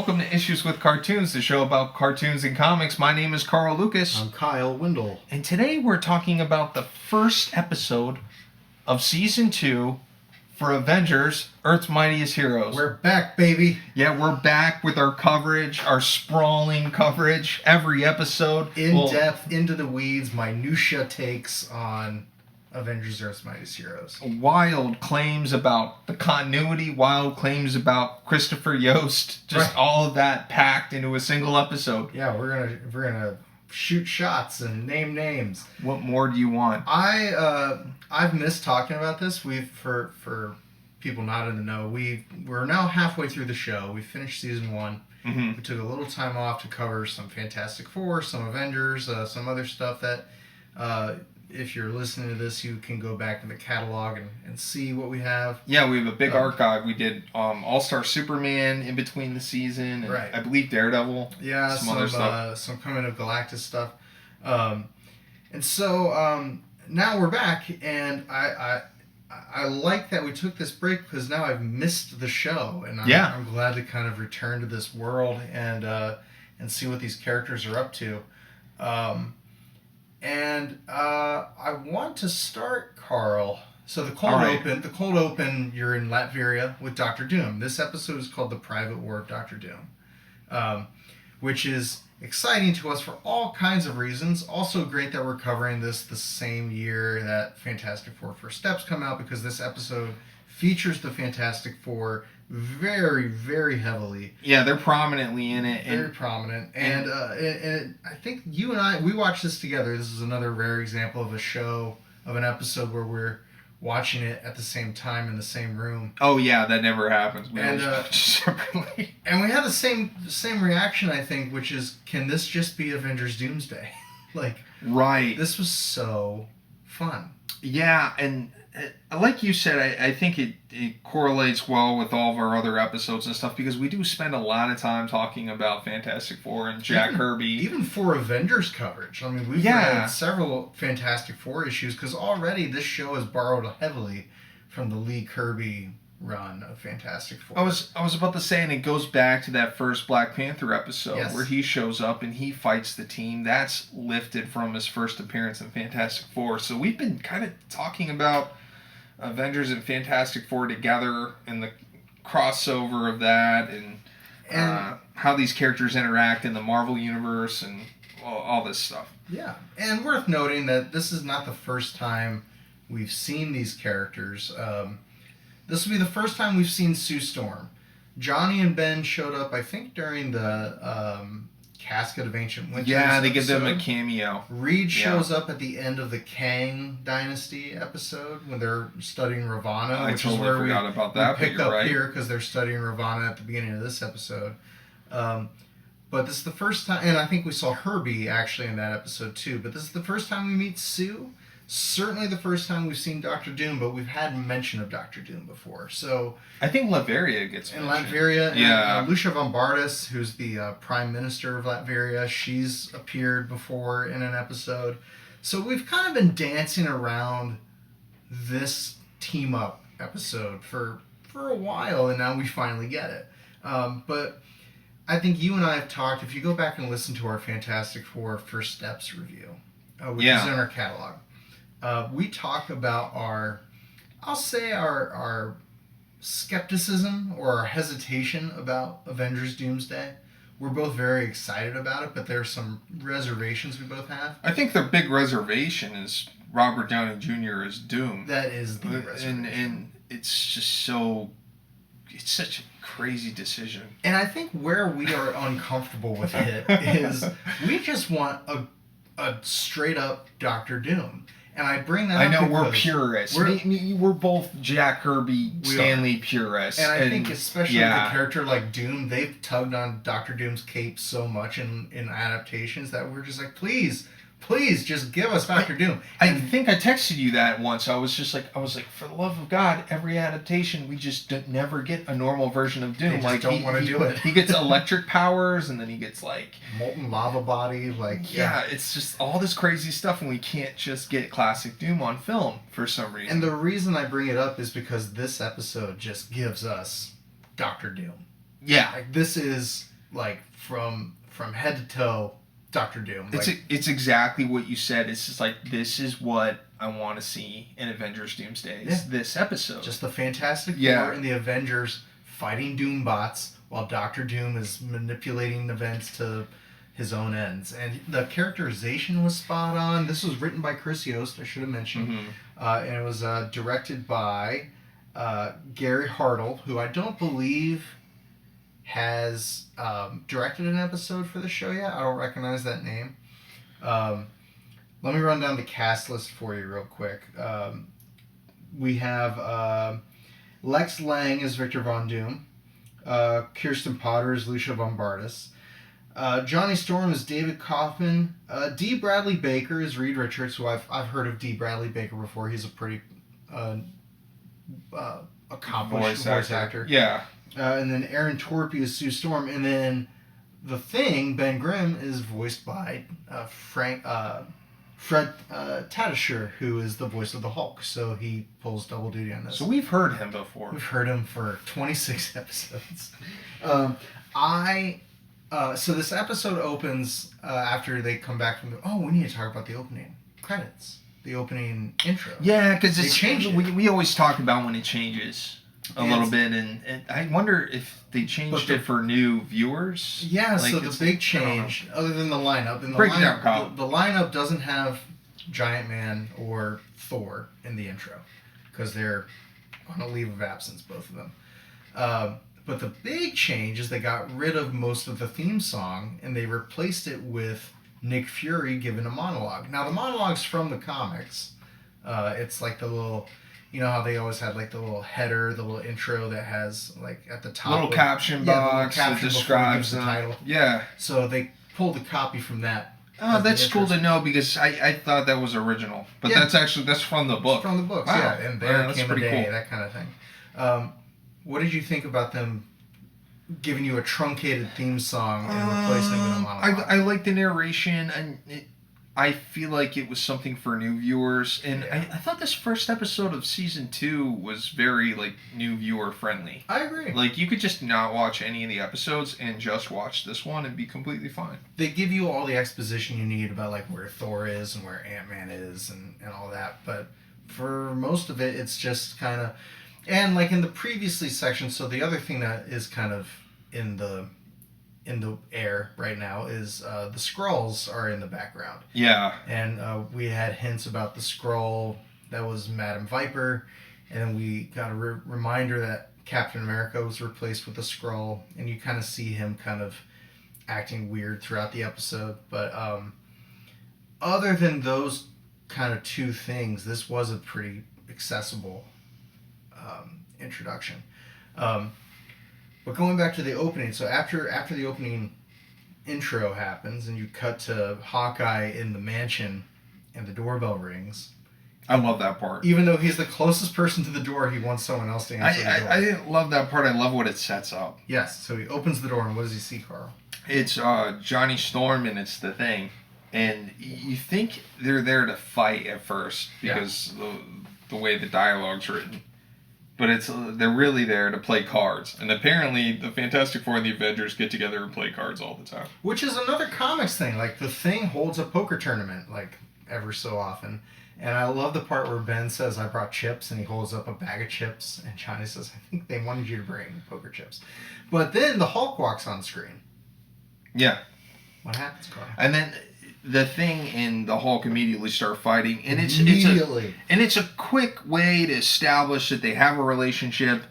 welcome to Issues with Cartoons, the show about cartoons and comics. My name is Carl Lucas. I'm Kyle Windle. And today we're talking about the first episode of Season 2 for Avengers, Earth's Mightiest Heroes. We're back, baby. Yeah, we're back with our coverage, our sprawling coverage, every episode. In-depth, into the weeds, minutia takes on Avengers, Earth's Mightiest Heroes. Wild claims about the continuity, wild claims about Christopher Yost, just all of that packed into a single episode. Yeah, we're gonna shoot shots and name names. What more do you want? I've missed talking about this. For people not in the know, we're now halfway through the show. We finished season 1. Mm-hmm. We took a little time off to cover some Fantastic Four, some Avengers, some other stuff that. If you're listening to this, you can go back in the catalog and see what we have. Yeah, we have a big archive. We did All-Star Superman in between the season. And I believe Daredevil. Yeah, some other stuff. Some Coming of Galactus stuff. And so now we're back, and I like that we took this break because now I've missed the show, and I'm glad to kind of return to this world and see what these characters are up to. And I want to start, Carl. So the cold open, you're in Latveria with Dr. Doom. This episode is called The Private War of Dr. Doom, which is exciting to us for all kinds of reasons. Also great that we're covering this the same year that Fantastic Four First Steps come out, because this episode features the Fantastic Four very, very heavily. Yeah, they're prominently in it. Very prominent. And I think you and we watched this together. This is another rare example of an episode where we're watching it at the same time in the same room. Oh yeah, that never happens. Separately. And we had the same reaction, I think, which is, can this just be Avengers Doomsday? Right. This was so fun. Yeah, and like you said, I think it correlates well with all of our other episodes and stuff, because we do spend a lot of time talking about Fantastic Four and Jack Kirby. Even for Avengers coverage. I mean, we've read several Fantastic Four issues, because already this show has borrowed heavily from the Lee Kirby run of Fantastic Four. I was about to say, and it goes back to that first Black Panther episode where he shows up and he fights the team. That's lifted from his first appearance in Fantastic Four. So we've been kind of talking about Avengers and Fantastic Four together and the crossover of that and how these characters interact in the Marvel Universe and all this stuff. Yeah, and worth noting that this is not the first time we've seen these characters. This will be the first time we've seen Sue Storm. Johnny and Ben showed up, I think, during the Casket of Ancient Winters. Yeah, they give them a cameo. Reed shows up at the end of the Kang Dynasty episode when they're studying Ravana, which is where we pick up here because they're studying Ravana at the beginning of this episode. But this is the first time, and I think we saw Herbie actually in that episode too. But this is the first time we meet Sue. Certainly the first time we've seen Dr. Doom, but we've had mention of Dr. Doom before. So I think Latveria gets mentioned. And Latveria, and Lucia von Bardas, who's the Prime Minister of Latveria, she's appeared before in an episode. So we've kind of been dancing around this team-up episode for a while, and now we finally get it. But I think you and I have talked, if you go back and listen to our Fantastic Four First Steps review, which is in our catalog, we talk about our skepticism or our hesitation about Avengers Doomsday. We're both very excited about it, but there are some reservations we both have. I think the big reservation is Robert Downey Jr. as Doom. That is the reservation. And it's just it's such a crazy decision. And I think where we are uncomfortable with it is we just want a straight up Dr. Doom. And I bring that up. I know we're purists. We're both Jack Kirby, Stanley purists. And I think especially with a character like Doom, they've tugged on Dr. Doom's cape so much in adaptations that we're just like, please, just give us Dr. Doom. I think I texted you that once. I was like, for the love of God, every adaptation, we just never get a normal version of Doom. They just don't want to do it. He gets electric powers, and then he gets molten lava body. It's just all this crazy stuff, and we can't just get classic Doom on film for some reason. And the reason I bring it up is because this episode just gives us Dr. Doom. Yeah. This is like from head to toe Dr. Doom. Like, it's exactly what you said. It's just like, this is what I want to see in Avengers Doomsday. Yeah. This episode. Just the Fantastic Four and the Avengers fighting Doom bots while Dr. Doom is manipulating events to his own ends. And the characterization was spot on. This was written by Chris Yost, I should have mentioned. Mm-hmm. And it was directed by Gary Hartle, who I don't believe has directed an episode for the show yet. I don't recognize that name. Let me run down the cast list for you real quick. We have Lex Lang as Victor Von Doom. Kirsten Potter as Lucia Von Bardis. Johnny Storm is David Kaufman. D. Bradley Baker is Reed Richards, who I've heard of D. Bradley Baker before. He's a pretty accomplished voice actor. Yeah. And then Aaron Torpy is Sue Storm. And then the Thing, Ben Grimm, is voiced by Fred Tatasciore, who is the voice of the Hulk. So he pulls double duty on this. So we've heard him before. We've heard him for 26 episodes. So this episode opens after they come back from we need to talk about the opening credits. The opening intro. Yeah, because it's changed it. We always talk about when it changes a little bit, and I wonder if they changed it for new viewers. Yeah, like, so the big change, other than the lineup, and the lineup doesn't have Giant Man or Thor in the intro, because they're on a leave of absence, both of them. But the big change is they got rid of most of the theme song, and they replaced it with Nick Fury giving a monologue. Now, the monologue's from the comics. It's like the little... You know how they always had like the little header, the little intro that has like at the top... Little caption box that describes the title. Yeah. So they pulled a copy from that. Oh, that's cool to know, because I thought that was original. But that's from the book. It's from the books, wow. Yeah. And there came a day, cool. That kind of thing. What did you think about them giving you a truncated theme song and replacing it with a monologue? I like the narration, and I feel like it was something for new viewers, and I thought this first episode of season 2 was very like new viewer friendly. I agree. Like, you could just not watch any of the episodes and just watch this one and be completely fine. They give you all the exposition you need about like where Thor is and where Ant-Man is and all that, but for most of it, it's just kind of... And like in the previously section, so the other thing that is kind of in the air right now is the Skrulls are in the background. Yeah. And we had hints about the Skrull that was Madam Viper, and then we got a reminder that Captain America was replaced with a Skrull, and you kind of see him kind of acting weird throughout the episode. But other than those kind of two things, this was a pretty accessible introduction. But going back to the opening, so after the opening intro happens and you cut to Hawkeye in the mansion and the doorbell rings. I love that part. Even though he's the closest person to the door, he wants someone else to answer the door. I didn't love that part. I love what it sets up. Yes, so he opens the door, and what does he see, Carl? It's Johnny Storm, and it's the Thing. And you think they're there to fight at first because the way the dialogue's written. But they're really there to play cards. And apparently the Fantastic Four and the Avengers get together and play cards all the time. Which is another comics thing. Like, the Thing holds a poker tournament, like, ever so often. And I love the part where Ben says, I brought chips, and he holds up a bag of chips. And Johnny says, I think they wanted you to bring poker chips. But then the Hulk walks on screen. Yeah. What happens, Carl? And then the Thing and the Hulk immediately start fighting, and it's a quick way to establish that they have a relationship,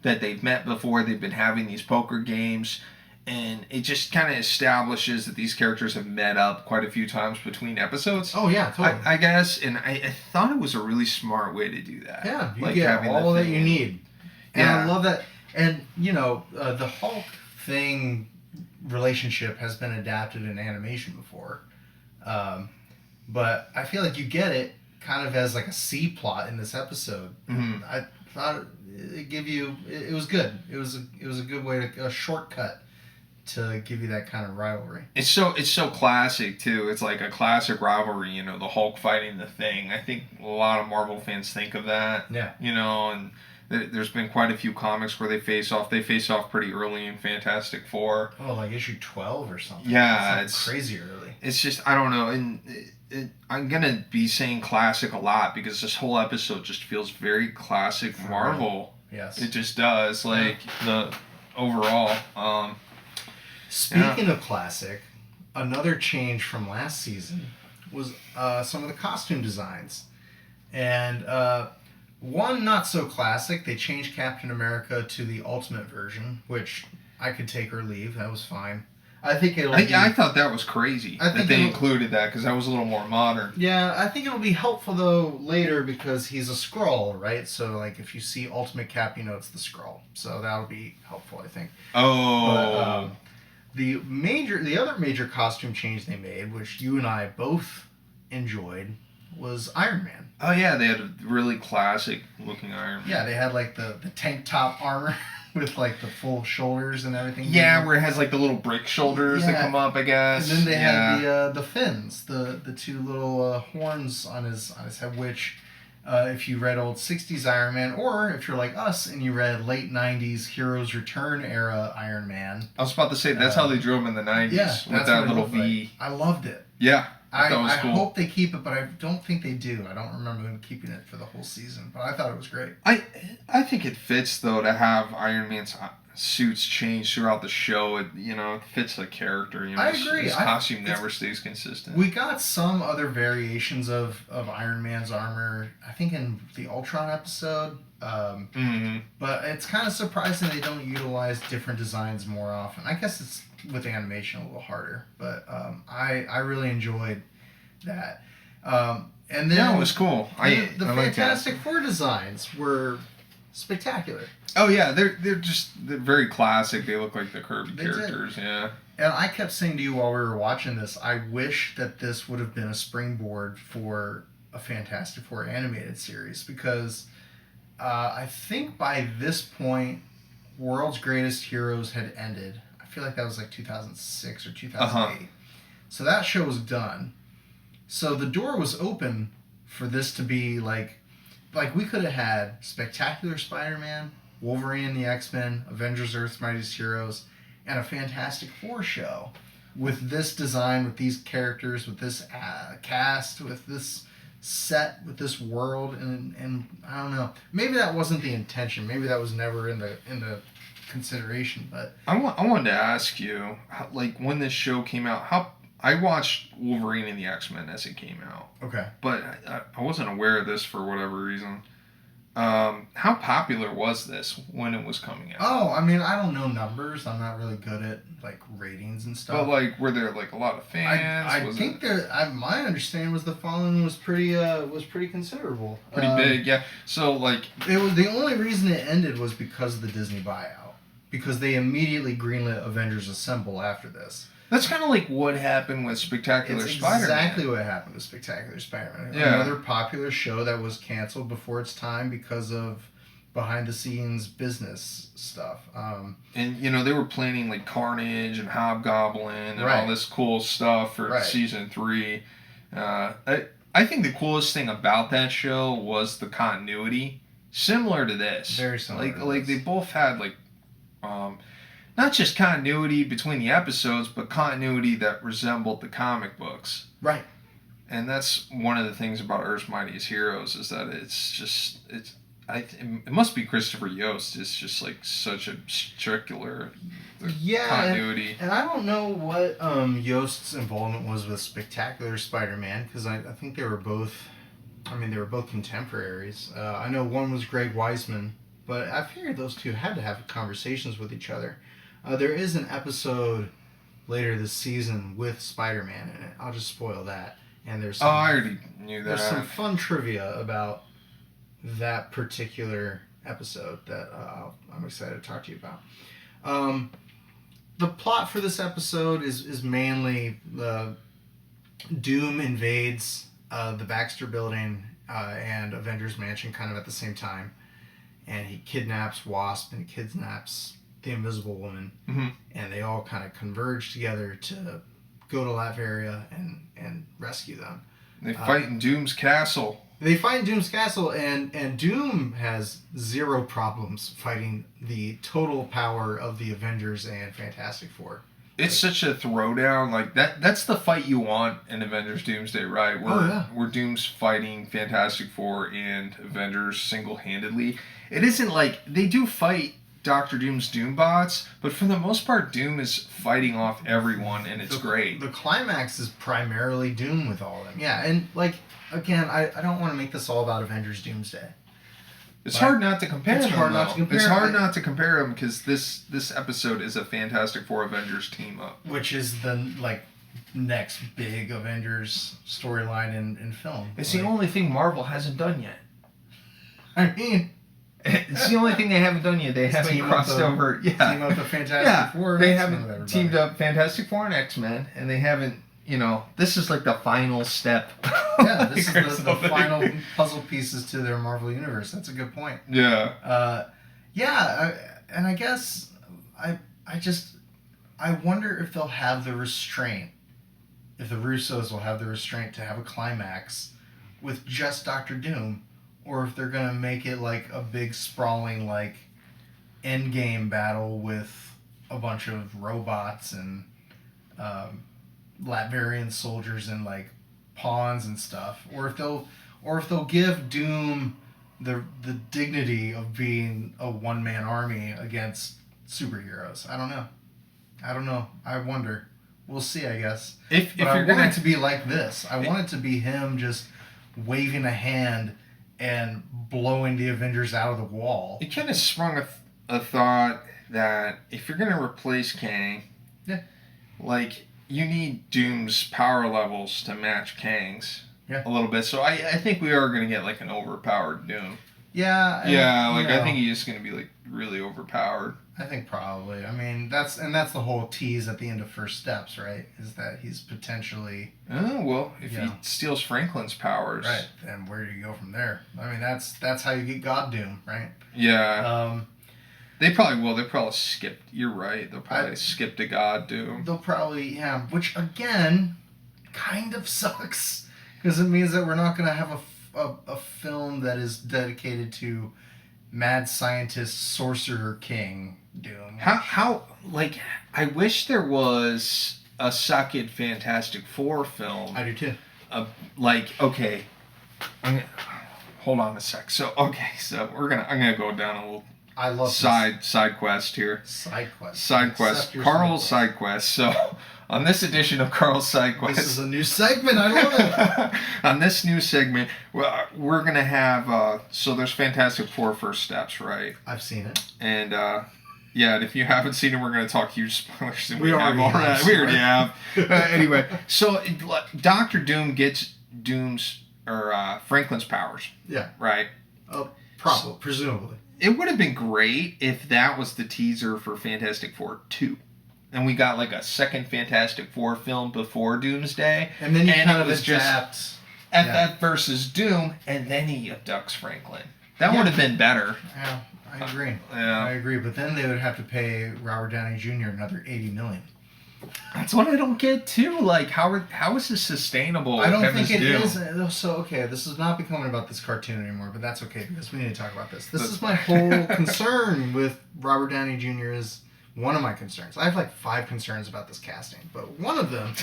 that they've met before, they've been having these poker games, and it just kind of establishes that these characters have met up quite a few times between episodes. Oh yeah, totally. I guess, and I thought it was a really smart way to do that. Yeah, you get all that you need, and I love that. And the Hulk Thing relationship has been adapted in animation before. But I feel like you get it kind of as like a C plot in this episode. Mm-hmm. I thought it was good. It was a good way a shortcut to give you that kind of rivalry. It's so classic too. It's like a classic rivalry, the Hulk fighting the Thing. I think a lot of Marvel fans think of that. Yeah. And There's been quite a few comics where they face off. They face off pretty early in Fantastic Four. Oh, like issue 12 or something. Yeah, it's crazy early. It's just, I don't know, and I'm gonna be saying classic a lot because this whole episode just feels very classic Marvel. Yes, it just does. Like the overall. Speaking of classic, another change from last season was some of the costume designs, and one not so classic. They changed Captain America to the Ultimate version, which I could take or leave. That was fine. I think it'll. I thought that was crazy that they included that because that was a little more modern. Yeah, I think it'll be helpful though later because he's a Skrull, right? So like if you see Ultimate Cap, you know it's the Skrull. So that'll be helpful, I think. Oh. But, the other major costume change they made, which you and I both enjoyed, was Iron Man. Oh yeah, they had a really classic looking Iron Man. Yeah, they had like the tank top armor. With like the full shoulders and everything. Yeah, where it has like the little brick shoulders that come up, I guess. And then they had the fins, the two little horns on his head. Which, if you read old '60s Iron Man, or if you're like us and you read late '90s Heroes Return era Iron Man, I was about to say that's how they drew him in the '90s. Yeah, with that little V. Like. I loved it. Yeah. I cool. hope they keep it, but I don't think they do. I don't remember them keeping it for the whole season, but I thought it was great. I think it fits though to have Iron Man's suits change throughout the show. It fits the character. I agree. His costume never stays consistent. We got some other variations of Iron Man's armor. I think in the Ultron episode. But it's kind of surprising they don't utilize different designs more often. I guess it's with animation a little harder, but I really enjoyed that. And then it was cool. The Fantastic Four designs were spectacular. Oh yeah, they're very classic. They look like the Kirby characters. Yeah. And I kept saying to you while we were watching this, I wish that this would have been a springboard for a Fantastic Four animated series because I think by this point, World's Greatest Heroes had ended. I feel like that was like 2006 or 2008. So that show was done. So the door was open for this to be like we could have had Spectacular Spider-Man, Wolverine and the X-Men, Avengers Earth's Mightiest Heroes, and a Fantastic Four show with this design, with these characters, with this cast, with this set, with this world, and I don't know. Maybe that wasn't the intention. Maybe that was never in the consideration. But I wanted to ask you, like when this show came out, I watched Wolverine and the X-Men as it came out. Okay. But I wasn't aware of this for whatever reason. How popular was this when it was coming out? Oh, I mean, I don't know numbers. I'm not really good at like ratings and stuff. But like, were there like a lot of fans? I think my understanding was the following was pretty considerable. Pretty big, yeah. So like, it was the only reason it ended was because of the Disney buyout. Because they immediately greenlit Avengers Assemble after this. That's kind of like what happened with Spectacular Spider-Man. Exactly what happened with Spectacular Spider-Man. Yeah. Another popular show that was canceled before its time because of behind-the-scenes business stuff. And, they were planning like Carnage and Hobgoblin and all this cool stuff for season 3. I think the coolest thing about that show was the continuity. Similar to this. Very similar. Like they both had like... not just continuity between the episodes, but continuity that resembled the comic books. Right. And that's one of the things about Earth's Mightiest Heroes is that it must be Christopher Yost. It's just like such a circular continuity. And I don't know what Yost's involvement was with Spectacular Spider-Man because I think they were both contemporaries. I know one was Greg Weisman, but I figured those two had to have conversations with each other. There is an episode later this season with Spider-Man in it. I'll just spoil that. And there's I already knew that. There's some fun trivia about that particular episode that I'm excited to talk to you about. The plot for this episode is mainly Doom invades the Baxter Building and Avengers Mansion kind of at the same time. And he kidnaps Wasp and kidnaps the Invisible Woman, and they all kind of converge together to go to Latveria and rescue them. They fight in Doom's castle. They fight in Doom's castle, and Doom has zero problems fighting the total power of the Avengers and Fantastic Four. It's such a throwdown. Like that's the fight you want in Avengers Doomsday, right? Where Doom's fighting Fantastic Four and Avengers single-handedly. It isn't like they do fight Dr. Doom's Doombots, but for the most part, Doom is fighting off everyone, and it's great. The climax is primarily Doom with all of them. Yeah, and like again, I don't want to make this all about Avengers Doomsday. It's hard not to compare them. It's hard not to compare. It's hard not to compare them because this episode is a Fantastic Four Avengers team up, which is the next big Avengers storyline in film. It's the only thing Marvel hasn't done yet. I mean, it's the only thing they haven't done yet. They haven't crossed over. Team up the Fantastic Four. They haven't teamed up Fantastic Four and X-Men, and they haven't. This is like the final step. Yeah, this is the final puzzle pieces to their Marvel universe. That's a good point. Yeah. And I guess I wonder if they'll have the restraint, if the Russos will have the restraint to have a climax with just Dr. Doom, or if they're gonna make it like a big sprawling like endgame battle with a bunch of robots and Latverian soldiers and like pawns and stuff, or if they'll give Doom the dignity of being a one-man army against superheroes. I don't know. I wonder. We'll see, I guess. If I want it to be like this. I want it to be him just waving a hand and blowing the Avengers out of the wall. It kind of sprung a thought that if you're going to replace Kang, like, you need Doom's power levels to match Kang's a little bit. So I think we are going to get, like, an overpowered Doom. Yeah. I think he's just going to be, like, really overpowered. I think probably. I mean, that's the whole tease at the end of First Steps, right? Is that he's potentially... Oh, well, if he steals Franklin's powers... Right, then where do you go from there? I mean, that's how you get God Doom, right? Yeah. They probably skipped... You're right. They'll probably skip to God Doom. They'll probably, which, again, kind of sucks. Because it means that we're not going to have a film that is dedicated to mad scientist, sorcerer king Doom. How I wish there was a second Fantastic Four film. I do too. Okay, hold on a sec. So I'm gonna go down a little. I love side quest here. Side quest. Carl's side quest. So on this edition of Carl's side quest, this is a new segment. I love it. On this new segment, we're gonna have. So there's Fantastic Four First Steps, right? I've seen it. And and if you haven't seen it, we're gonna talk huge spoilers. We already have. Anyway, so Dr. Doom gets Franklin's powers. Yeah. Right. Presumably. It would have been great if that was the teaser for Fantastic Four 2. And we got like a second Fantastic Four film before Doomsday. And then it was just FF versus Doom, and then he abducts Franklin. That would have been better. Yeah, I agree. Yeah. I agree, but then they would have to pay Robert Downey Jr. another $80 million. That's what I don't get too. Like, how is this sustainable? I don't think it is. So, okay, this is not becoming about this cartoon anymore, but that's okay because we need to talk about this. This is my whole concern with Robert Downey Jr. is one of my concerns. I have like 5 concerns about this casting, but one of them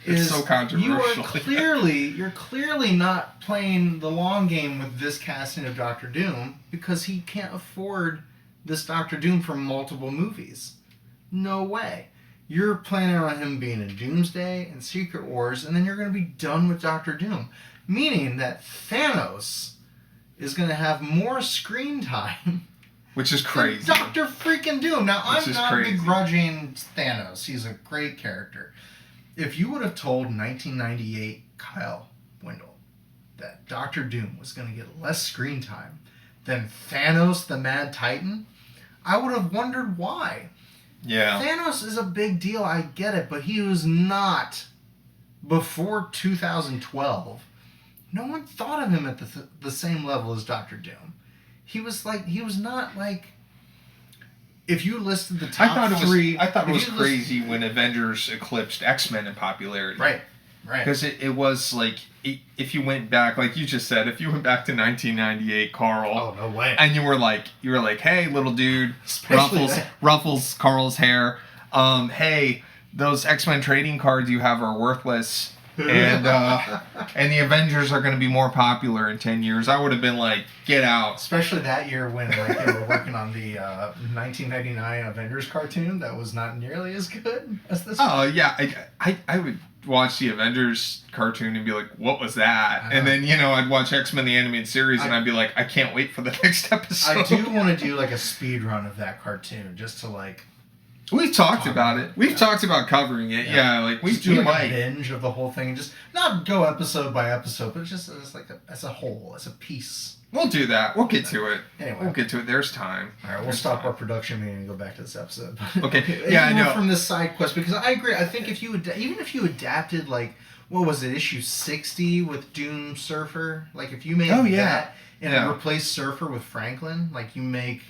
is so controversial. You're clearly not playing the long game with this casting of Dr. Doom because he can't afford this Dr. Doom for multiple movies. No way. You're planning on him being in Doomsday and Secret Wars, and then you're going to be done with Dr. Doom. Meaning that Thanos is going to have more screen time. Which is crazy. Dr. freaking Doom. Now, I'm not begrudging Thanos. He's a great character. If you would have told 1998 Kyle Windle that Dr. Doom was going to get less screen time than Thanos the Mad Titan, I would have wondered why. Yeah. Thanos is a big deal, I get it, but he was not, before 2012, no one thought of him at the same level as Dr. Doom. He was not like, if you listed the top 3... I thought it was crazy when Avengers eclipsed X-Men in popularity. Right. Right. Because it was like, if you went back, like you just said, if you went back to 1998, Carl. Oh, no way. And you were like, hey, little dude, ruffles Carl's hair. Hey, those X-Men trading cards you have are worthless. And the Avengers are going to be more popular in 10 years. I would have been like, get out. Especially that year when like they were working on the 1999 Avengers cartoon that was not nearly as good as this one. Oh, yeah. I would watch the Avengers cartoon and be like, what was that? And then, I'd watch X-Men the Animated Series and I'd be like, I can't wait for the next episode. I do want to do like a speed run of that cartoon just to like... We've talked about it. We've talked about covering it. Yeah, like we do like might. A binge of the whole thing and just not go episode by episode, but just as like as a whole, as a piece. We'll do that. We'll get to it. Anyway, we'll get to it. There's time. All right, we'll stop our production meeting and go back to this episode. Okay. Yeah, I know. From this side quest, because I agree. I think if you even if you adapted like what was it, issue 60 with Doom Surfer, like if you made that and replace Surfer with Franklin, like you make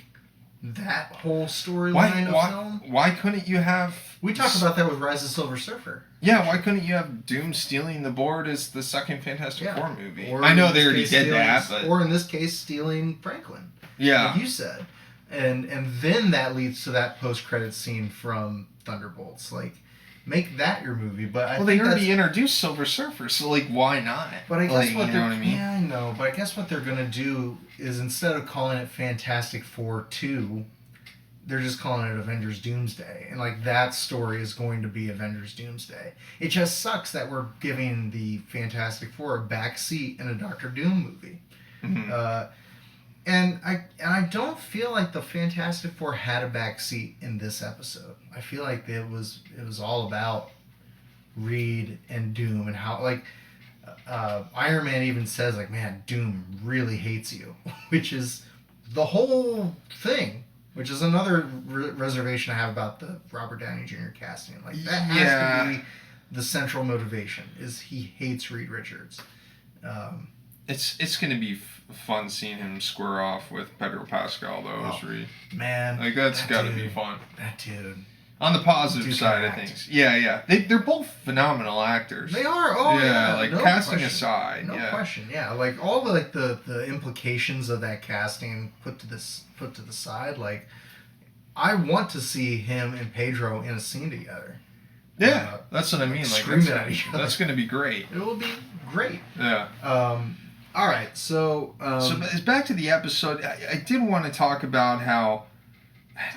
that whole storyline of film. Why couldn't you have... We talked about that with Rise of Silver Surfer. Yeah, why couldn't you have Doom stealing the board as the second Fantastic Four movie? I know they already did that, but... Or in this case, stealing Franklin. Yeah. Like you said. And then that leads to that post-credits scene from Thunderbolts. Like, make that your movie, but they already introduced Silver Surfer, so, like, why not? But I guess what you know what I mean? Yeah, I know, but I guess what they're going to do is instead of calling it Fantastic Four 2, they're just calling it Avengers Doomsday. And, like, that story is going to be Avengers Doomsday. It just sucks that we're giving the Fantastic Four a backseat in a Dr. Doom movie. Mm-hmm. And I don't feel like the Fantastic Four had a backseat in this episode. I feel like it was all about Reed and Doom and how, like, Iron Man even says, like, man, Doom really hates you, which is the whole thing, which is another reservation I have about the Robert Downey Jr. casting. Like, that has to be the central motivation, is he hates Reed Richards. It's going to be fun seeing him square off with Pedro Pascal, though, as Reed. Man. Like, that's got to be fun. That dude. On the positive side of things. Yeah. They're both phenomenal actors. They are. Oh, yeah. Like, no casting question. aside. No question. Yeah. Like, all the, like, the implications of that casting put to the side, like, I want to see him and Pedro in a scene together. Yeah. That's what I mean. Like, screaming at each other. That's going to be great. It will be great. Yeah. All right, so back to the episode. I did want to talk about how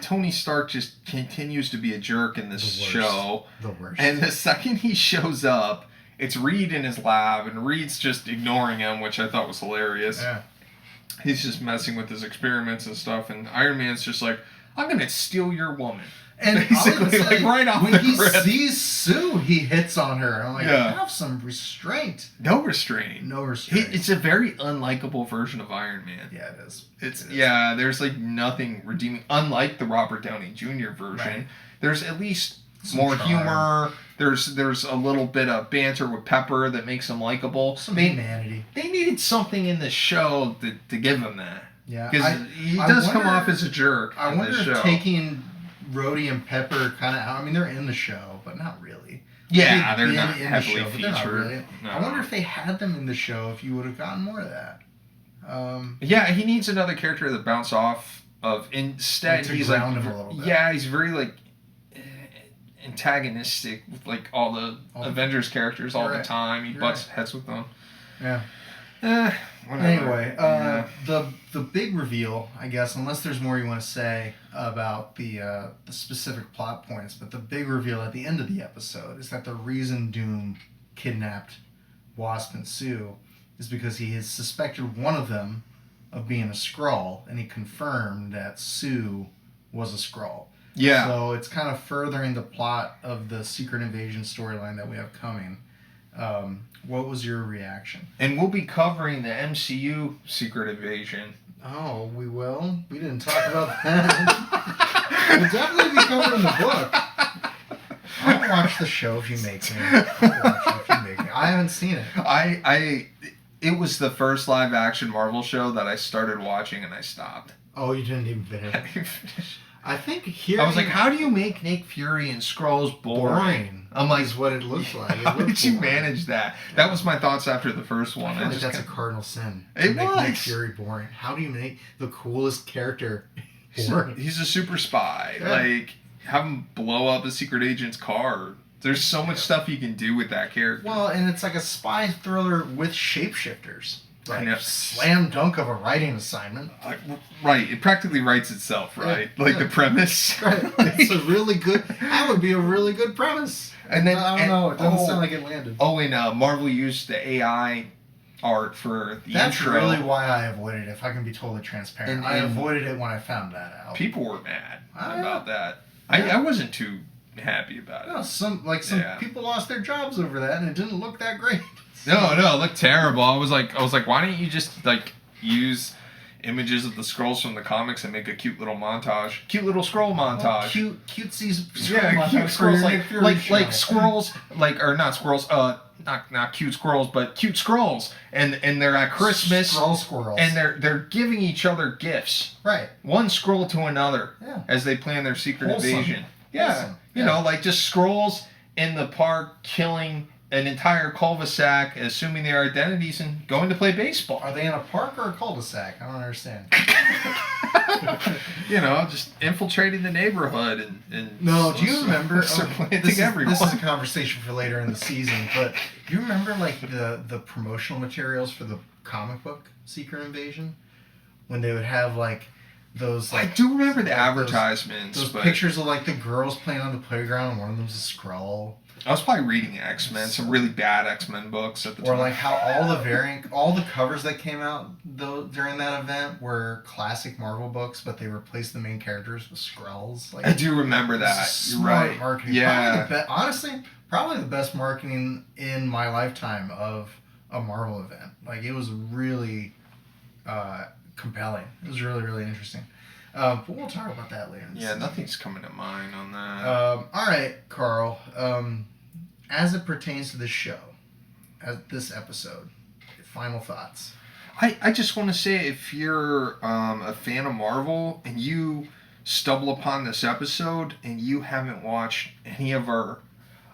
Tony Stark just continues to be a jerk in this show. The worst. And the second he shows up, it's Reed in his lab, and Reed's just ignoring him, which I thought was hilarious. Yeah. He's just messing with his experiments and stuff, and Iron Man's just like, I'm going to steal your woman. And basically, like, right off when the he rip. sees Sue, he hits on her. I'm like, have some restraint. No restraint. It's a very unlikable version of Iron Man. Yeah, it is. There's like nothing redeeming. Unlike the Robert Downey Jr. version, there's at least some more humor. There's a little bit of banter with Pepper that makes him likable. Some humanity. They needed something in the show to give him that. Yeah, because he does come off as a jerk. I wonder if taking Rhodey and Pepper kind of out. I mean, they're in the show, but not really. Yeah, they're not heavily featured. They're not really. No. I wonder if they had them in the show, if you would have gotten more of that. Yeah, he needs another character to bounce off of. Instead, he's like, him a little bit. Yeah, he's very like antagonistic with like all the Avengers characters all the time. He butts heads with them. Yeah. Whatever. Anyway, the big reveal, I guess, unless there's more you want to say about the specific plot points, but the big reveal at the end of the episode is that the reason Doom kidnapped Wasp and Sue is because he has suspected one of them of being a Skrull, and he confirmed that Sue was a Skrull. Yeah. So it's kind of furthering the plot of the Secret Invasion storyline that we have coming. What was your reaction? And we'll be covering the MCU Secret Invasion. Oh, we will? We didn't talk about that. We'll definitely be covering the book. I'll watch the show if you make me. I haven't seen it. It was the first live action Marvel show that I started watching and I stopped. Oh, you didn't even finish? I think here I was like, how do you make Nick Fury and Skrulls boring? I'm like, is what it looks like. How did you manage that? That was my thoughts after the first one. I feel like that's a cardinal sin. It make was. Nick Fury boring. How do you make the coolest character boring? He's a super spy. Yeah. Like, have him blow up a secret agent's car. There's so much stuff you can do with that character. Well, and it's like a spy thriller with shapeshifters. Like, slam dunk of a writing assignment. Right, it practically writes itself, right? Yeah, like the premise. Right, it's a really good. That would be a really good premise. And then I don't know. It doesn't sound like it landed. Oh, and Marvel used the AI art for the intro. That's really why I avoided it. If I can be totally transparent, I avoided it when I found that out. People were mad about that. Yeah. I wasn't too happy about it. No, some people lost their jobs over that, and it didn't look that great. No, it looked terrible. I was like, why don't you just like use images of the Skrulls from the comics and make a cute little montage, cute little Skrull montage, cutesy Skrull cute Skrulls like squirrels, or not squirrels, not cute squirrels, but cute Skrulls, and they're at Christmas, squirrels, and they're giving each other gifts, right? One Skrull to another, as they plan their secret invasion. Yeah, you know, like just Skrulls in the park killing an entire cul-de-sac, assuming their identities, and going to play baseball. Are they in a park or a cul-de-sac? I don't understand. Just infiltrating the neighborhood and no, do you remember? This is a conversation for later in the season, but do you remember like the promotional materials for the comic book Secret Invasion? When they would have like those... I do remember the advertisements. Those pictures of like the girls playing on the playground, and one of them's a Skrull. I was probably reading X-Men, some really bad X-Men books at the time. Or like how all the covers that came out during that event were classic Marvel books, but they replaced the main characters with Skrulls. Like, I do remember that. You're right. Marketing. Yeah. Honestly, probably the best marketing in my lifetime of a Marvel event. Like, it was really compelling. It was really, really interesting. But we'll talk about that later. Nothing's coming to mind on that. All right, Carl. As it pertains to this show, this episode, final thoughts. I just want to say, if you're a fan of Marvel and you stumble upon this episode and you haven't watched any of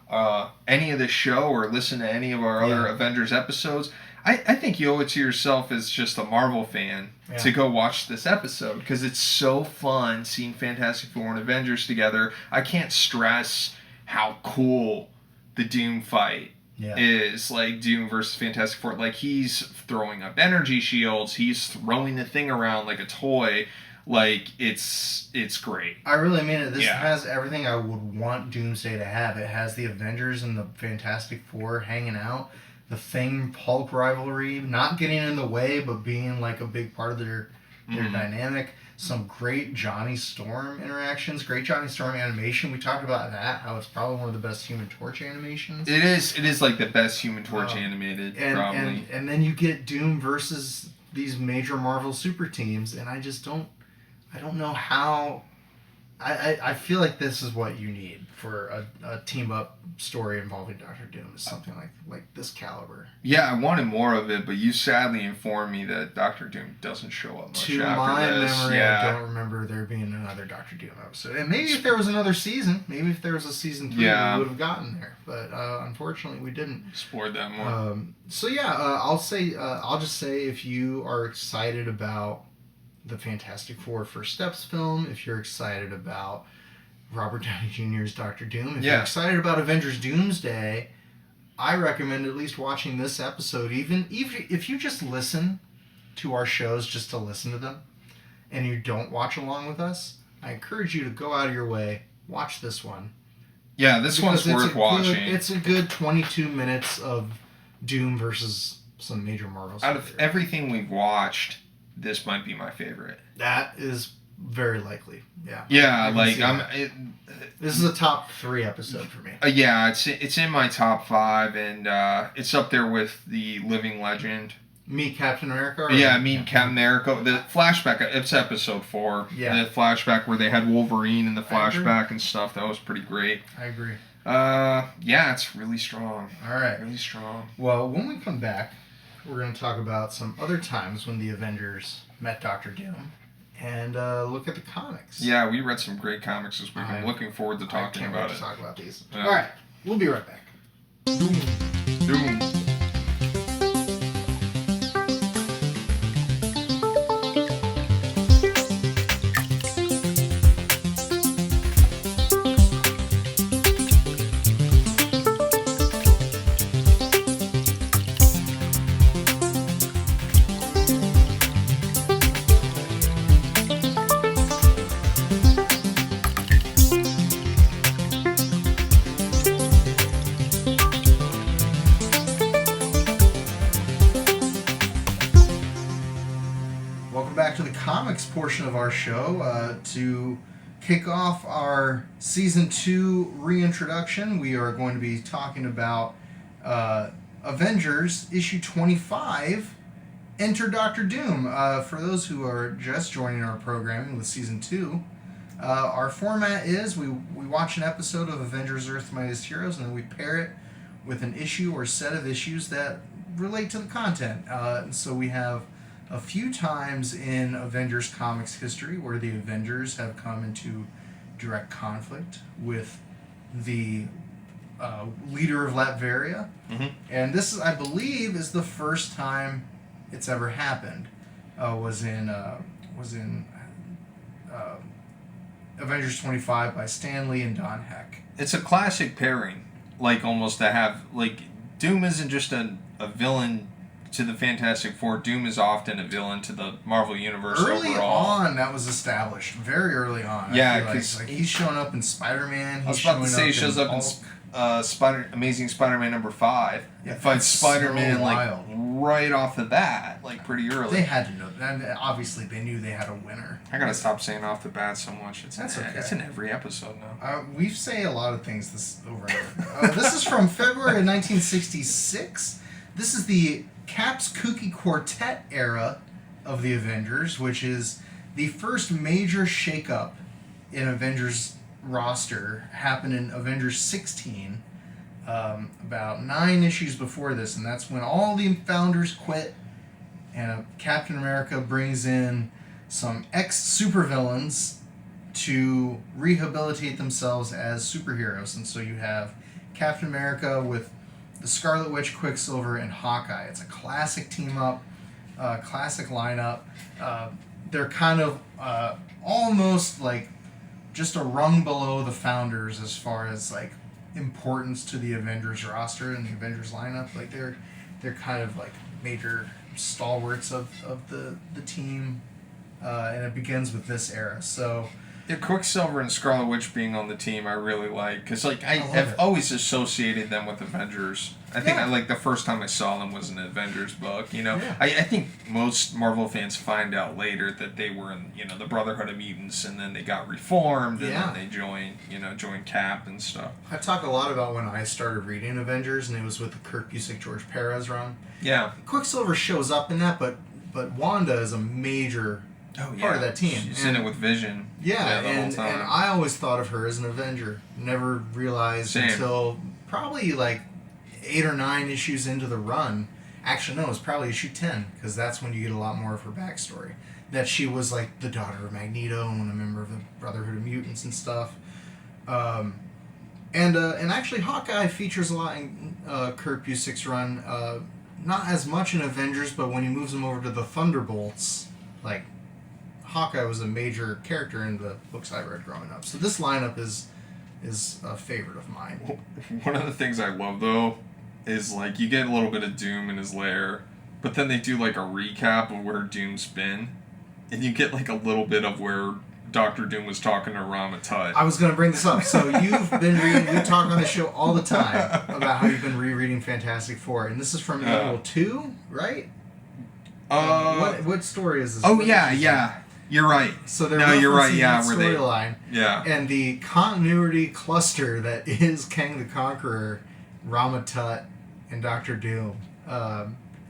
the show or listened to any of our other Avengers episodes, I think you owe it to yourself as just a Marvel fan to go watch this episode, because it's so fun seeing Fantastic Four and Avengers together. I can't stress how cool the Doom fight is. Like, Doom versus Fantastic Four. Like, he's throwing up energy shields. He's throwing the thing around like a toy. Like, it's great. I really mean it. This has everything I would want Doomsday to have. It has the Avengers and the Fantastic Four hanging out. The Thing-Hulk rivalry, not getting in the way, but being like a big part of their dynamic. Some great Johnny Storm interactions, great Johnny Storm animation. We talked about that, how it's probably one of the best Human Torch animations. It is like the best Human Torch animated, probably. And then you get Doom versus these major Marvel super teams, and I don't know how... I feel like this is what you need for a team-up story involving Dr. Doom, is something like this caliber. Yeah, I wanted more of it, but you sadly informed me that Dr. Doom doesn't show up much after this. To my memory, I don't remember there being another Dr. Doom episode. And maybe if there was another season, maybe if there was a season 3, we would have gotten there. But unfortunately, we didn't. Explored that more. I'll just say, if you are excited about the Fantastic Four First Steps film, if you're excited about Robert Downey Jr.'s Dr. Doom, if you're excited about Avengers Doomsday, I recommend at least watching this episode. Even if you just listen to our shows just to listen to them, and you don't watch along with us, I encourage you to go out of your way, watch this one. Yeah, this one's worth watching. It's a good 22 minutes of Doom versus some major Marvel Out of everything we've watched, this might be my favorite. That is very likely. Yeah. Yeah, like this is a top 3 episode for me. It's in my top 5, and it's up there with the Living Legend. Meet Captain America. Captain America. The flashback. It's episode 4. Yeah. The flashback where they had Wolverine in the flashback and stuff. That was pretty great. I agree. It's really strong. All right. Really strong. Well, when we come back, we're going to talk about some other times when the Avengers met Dr. Doom. and look at the comics. Yeah, we read some great comics this week. I'm looking forward to talking about it. I can't wait to talk about these. Yeah. All right, we'll be right back. Doom. Portion of our show to kick off our season 2 reintroduction. We are going to be talking about Avengers issue 25, Enter Dr. Doom. For those who are just joining our programming with season 2, our format is we watch an episode of Avengers Earth's Mightiest Heroes, and then we pair it with an issue or set of issues that relate to the content. So we have a few times in Avengers comics history where the Avengers have come into direct conflict with the leader of Latveria. Mm-hmm. And this, I believe, is the first time it's ever happened. Was in Avengers 25 by Stan Lee and Don Heck. It's a classic pairing, like almost to have, like, Doom isn't just a villain to the Fantastic Four. Doom is often a villain to the Marvel Universe early overall. On, that was established. Very early on. Yeah, because like he's showing up in Spider-Man. I was about to say he shows up in Amazing Spider-Man number 5. Yeah, fights Spider-Man right off the bat, like pretty early. They had to know. And obviously, they knew they had a winner. I gotta stop saying off the bat so much. That's okay. It's in every episode now. We say a lot of things this over and over. This is from February of 1966. This is the Cap's Kooky Quartet era of the Avengers, which is the first major shakeup in Avengers roster, happened in Avengers 16, about 9 issues before this, and that's when all the founders quit, and Captain America brings in some ex-supervillains to rehabilitate themselves as superheroes. And so you have Captain America with the Scarlet Witch, Quicksilver, and Hawkeye. It's a classic team-up, classic lineup. They're kind of almost like just a rung below the founders as far as like importance to the Avengers roster and the Avengers lineup. Like they're kind of like major stalwarts of the team, and it begins with this era. So yeah, Quicksilver and Scarlet Witch being on the team, I really like, because like I have always associated them with Avengers. I think I like the first time I saw them was an Avengers book. You know, I think most Marvel fans find out later that they were in the Brotherhood of Mutants, and then they got reformed, and then they joined Cap and stuff. I talk a lot about when I started reading Avengers, and it was with the Kurt Busiek, George Perez run. Yeah, Quicksilver shows up in that, but Wanda is a major part of that team. She's in it with Vision. Yeah, and I always thought of her as an Avenger. Never realized until probably like 8 or 9 issues into the run. Actually, no, it was probably issue 10, because that's when you get a lot more of her backstory. That she was like the daughter of Magneto and a member of the Brotherhood of Mutants and stuff. And actually, Hawkeye features a lot in Kurt Busiek's run. Not as much in Avengers, but when he moves him over to the Thunderbolts, like Hawkeye was a major character in the books I read growing up. So this lineup is a favorite of mine. One of the things I love, though, is like you get a little bit of Doom in his lair, but then they do like a recap of where Doom's been, and you get like a little bit of where Dr. Doom was talking to Rama Tut. I was going to bring this up. So you've been reading, we talk on the show all the time about how you've been rereading Fantastic Four, and this is from Annual 2, right? What story is this? Yeah. You're right. So you're right. Yeah, storyline. Yeah. And the continuity cluster that is Kang the Conqueror, Rama Tut, and Dr. Doom.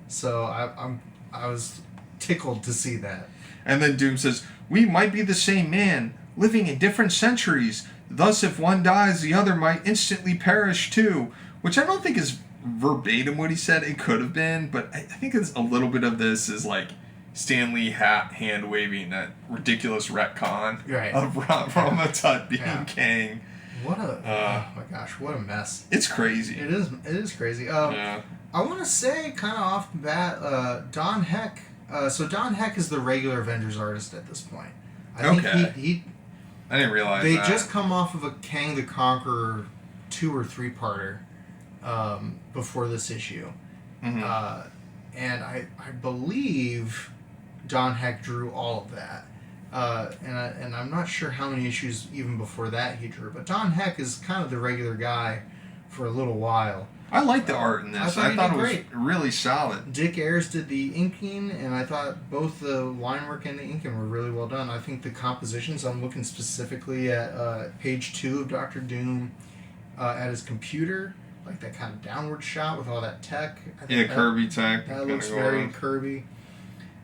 So I was tickled to see that. And then Doom says, "We might be the same man, living in different centuries. Thus, if one dies, the other might instantly perish too." Which I don't think is verbatim what he said. It could have been, but I think it's a little bit of this is like Stan Lee hand waving that ridiculous retcon of Rama Tut being Kang. What a oh my gosh, what a mess! It's crazy. It is crazy. I want to say kind of off the bat, Don Heck. So Don Heck is the regular Avengers artist at this point. I think he I didn't realize they that. just come off of a Kang the Conqueror 2 or 3 parter before this issue, and I believe Don Heck drew all of that. And I'm not sure how many issues even before that he drew, but Don Heck is kind of the regular guy for a little while. I like the art in this. I thought it was really solid. Dick Ayers did the inking, and I thought both the line work and the inking were really well done. I think the compositions, I'm looking specifically at page 2 of Dr. Doom at his computer, like that kind of downward shot with all that tech. I think Kirby tech. That looks very Kirby.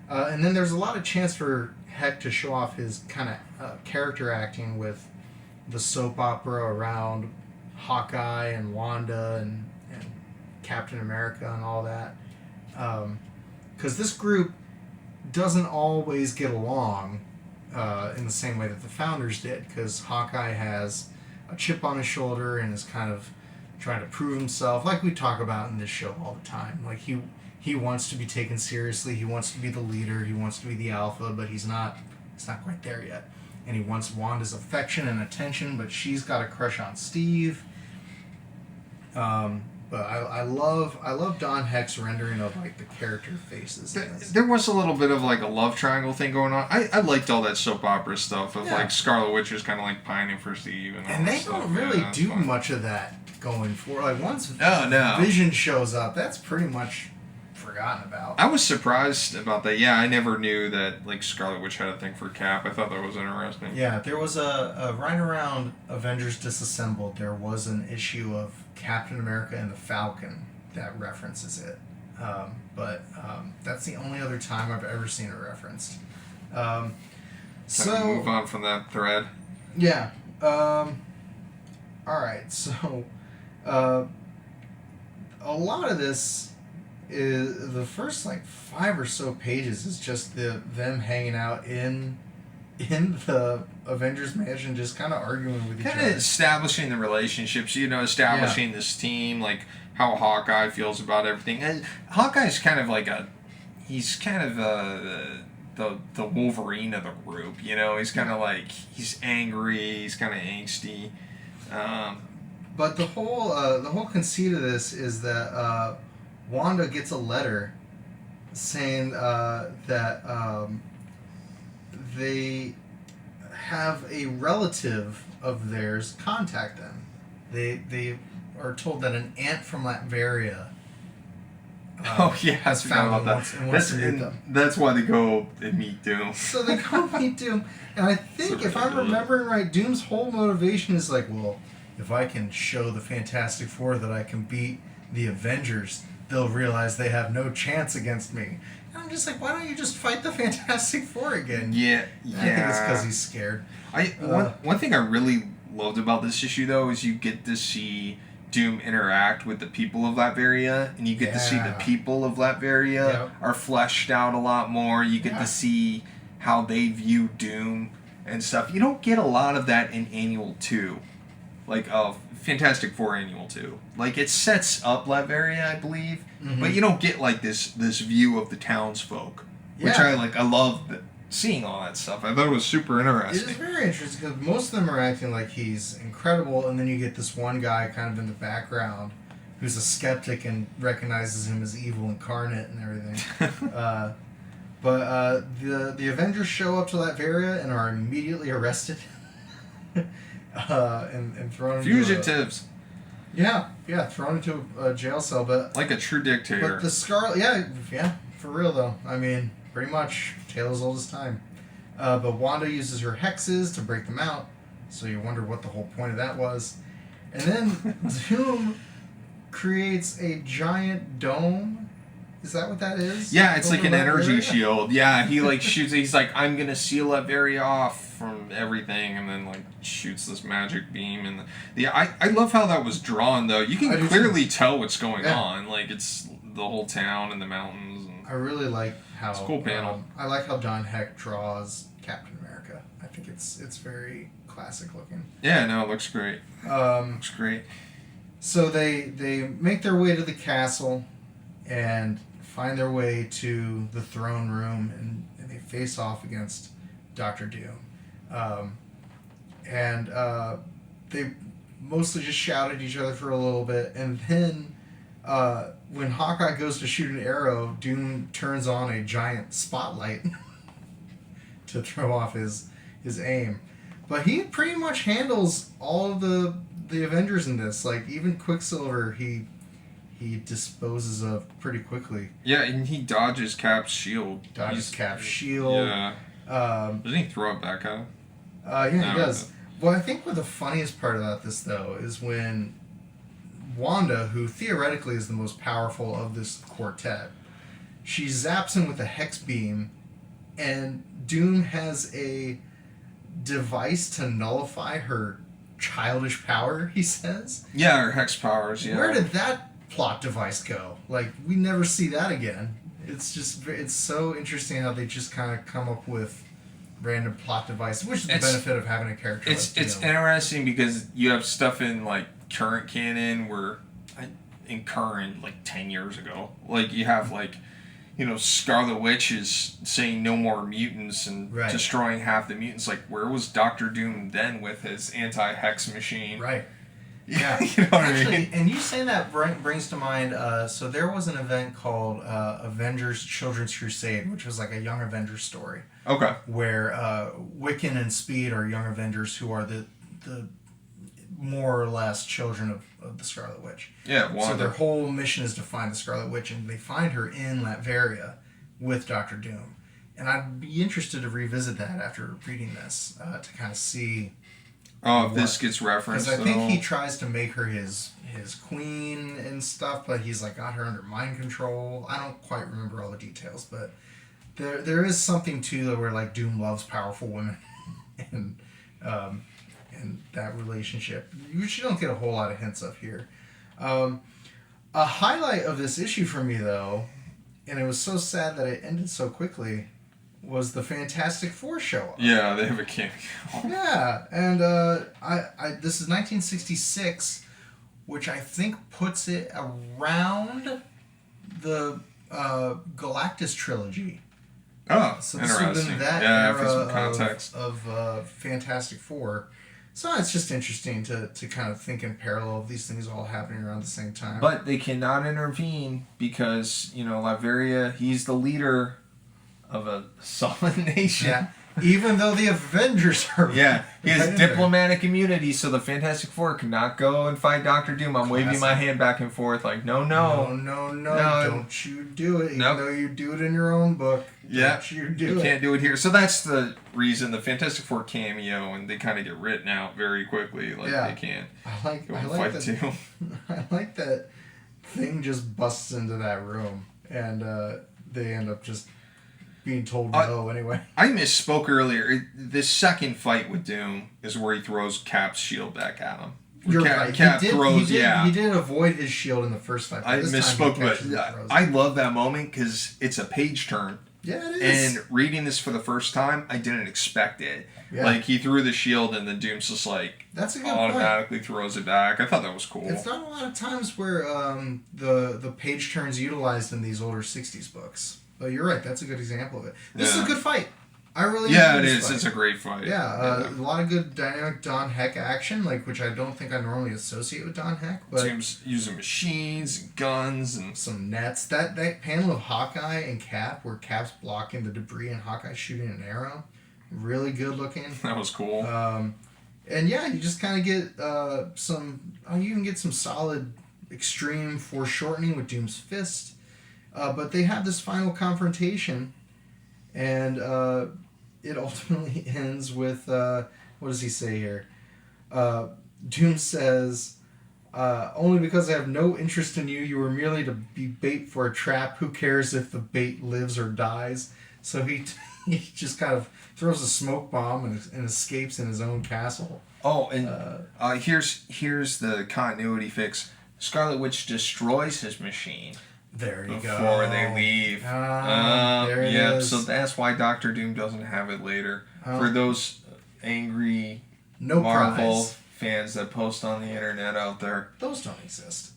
And then there's a lot of chance for Heck to show off his kind of character acting with the soap opera around Hawkeye and Wanda and Captain America and all that. Because this group doesn't always get along in the same way that the Founders did, because Hawkeye has a chip on his shoulder and is kind of trying to prove himself, like we talk about in this show all the time. Like he wants to be taken seriously, he wants to be the leader, he wants to be the alpha, but he's not quite there yet. And he wants Wanda's affection and attention, but she's got a crush on Steve. But I love Don Heck's rendering of like the character faces. There was a little bit of like a love triangle thing going on. I liked all that soap opera stuff of like Scarlet Witch is kind of like pining for Steve and they stuff. don't really do much of that going forward. Like once Vision shows up, that's pretty much forgotten about. I was surprised about that. Yeah, I never knew that like Scarlet Witch had a thing for Cap. I thought that was interesting. Yeah, there was a right around Avengers Disassembled, there was an issue of Captain America and the Falcon that references it. But that's the only other time I've ever seen it referenced. So move on from that thread. Yeah. All right. So a lot of this is the first like 5 or so pages is just them hanging out in the Avengers mansion, just kind of arguing with each other. Kind of establishing the relationships, establishing this team, like how Hawkeye feels about everything. And Hawkeye's kind of like he's kind of the Wolverine of the group, He's kind of like, he's angry, he's kind of angsty. But the whole conceit of this is that Wanda gets a letter saying that they have a relative of theirs contact them. They are told that an aunt from Latveria has found them and wants to meet them. That's why they go and meet Doom. So they go meet Doom, and I think if I'm remembering right, Doom's whole motivation is like, well, if I can show the Fantastic Four that I can beat the Avengers, they'll realize they have no chance against me. And I'm just like, why don't you just fight the Fantastic Four again? Yeah. I think it's because he's scared. One thing I really loved about this issue, though, is you get to see Doom interact with the people of Latveria, and you get to see the people of Latveria are fleshed out a lot more. You get to see how they view Doom and stuff. You don't get a lot of that in Annual 2. Like, Fantastic Four Annual 2. Like, it sets up Latveria, I believe, but you don't get, like, this view of the townsfolk, which I love seeing all that stuff. I thought it was super interesting. It is very interesting, because most of them are acting like he's incredible, and then you get this one guy kind of in the background who's a skeptic and recognizes him as evil incarnate and everything. But the Avengers show up to Latveria and are immediately arrested. And thrown fugitives. Thrown into a jail cell, but like a true dictator. But the Scarlet, for real though. I mean, pretty much tale as old as time. But Wanda uses her hexes to break them out, so you wonder what the whole point of that was. And then Doom creates a giant dome. Is that what that is? Yeah, it's like an energy shield. Yeah, he like shoots. He's like, I'm gonna seal Latveria off from everything, and then like shoots this magic beam. And I love how that was drawn though. You can clearly tell what's going on. Like it's the whole town and the mountains. And I really like how it's a cool panel. I like how Don Heck draws Captain America. I think it's very classic looking. Yeah, no, it looks great. Looks great. So they make their way to the castle and find their way to the throne room, and they face off against Dr. Doom. They mostly just shout at each other for a little bit, and then when Hawkeye goes to shoot an arrow, Doom turns on a giant spotlight to throw off his aim. But he pretty much handles all of the Avengers in this. Like, even Quicksilver, he disposes of pretty quickly. Yeah, and he dodges Cap's shield. Cap's shield. Yeah. Doesn't he throw it back at him? Yeah, he does. Well, I think what the funniest part about this, though, is when Wanda, who theoretically is the most powerful of this quartet, she zaps him with a hex beam, and Doom has a device to nullify her childish power, he says. Yeah, her hex powers, yeah. Where did that plot device go? Like, we never see that again. It's so interesting how they just kind of come up with random plot devices, which is the benefit of having a character. It's interesting because you have stuff in like current canon where, in current, like 10 years ago, like you have like, Scarlet Witch is saying no more mutants and destroying half the mutants. Like, where was Dr. Doom then with his anti-hex machine? Right. Yeah. You know what I mean? And you saying that brings to mind, so there was an event called Avengers Children's Crusade, which was like a Young Avengers story. Okay. Where Wiccan and Speed are Young Avengers who are the more or less children of the Scarlet Witch. Yeah, Wanda. So their whole mission is to find the Scarlet Witch, and they find her in Latveria with Dr. Doom. And I'd be interested to revisit that after reading this, to kind of see... if this gets referenced. Because I think he tries to make her his queen and stuff, but he's like got her under mind control. I don't quite remember all the details, but there is something too that where like Doom loves powerful women, and that relationship, which you don't get a whole lot of hints of here. A highlight of this issue for me, though, and it was so sad that it ended so quickly, was the Fantastic Four show up. Yeah, they have a cameo. Yeah, and this is 1966, which I think puts it around the Galactus trilogy. Oh, so this would have been that era for some context. of Fantastic Four. So it's just interesting to kind of think in parallel of these things all happening around the same time. But they cannot intervene because, Latveria, he's the leader of a sovereign nation. Yeah. Even though the Avengers are... Yeah. He has diplomatic immunity, so the Fantastic Four cannot go and fight Dr. Doom. I'm waving my hand back and forth like, no. Don't you do it. Even though you do it in your own book. Don't you do it. You can't do it here. So that's the reason the Fantastic Four cameo, and they kind of get written out very quickly. Like, they can't go and fight Doom. I like that Thing just busts into that room, and they end up just... being told no anyway. I misspoke earlier. The second fight with Doom is where he throws Cap's shield back at him. You're right. He did avoid his shield in the first fight. I misspoke, but I love that moment because it's a page turn. Yeah, it is. And reading this for the first time, I didn't expect it. Yeah. Like, he threw the shield and then Doom's just like, that's a good automatically point. Throws it back. I thought that was cool. It's not a lot of times where the page turns utilized in these older 60s books. But you're right. That's a good example of it. This is a good fight. I really enjoy this fight. It's a great fight. Yeah, a lot of good dynamic Don Heck action, like which I don't think I normally associate with Don Heck. But Doom's using machines, and guns, and some nets. That panel of Hawkeye and Cap, where Cap's blocking the debris and Hawkeye's shooting an arrow, really good looking. That was cool. And yeah, you just kind of get you can get some solid extreme foreshortening with Doom's fist. But they have this final confrontation, and it ultimately ends with, what does he say here? Doom says, only because I have no interest in you, you were merely to be bait for a trap. Who cares if the bait lives or dies? So he just kind of throws a smoke bomb and escapes in his own castle. Oh, and here's the continuity fix. Scarlet Witch destroys his machine. There you go. Before they leave. There it is. So that's why Dr. Doom doesn't have it later. For those angry Marvel fans that post on the internet out there. Those don't exist.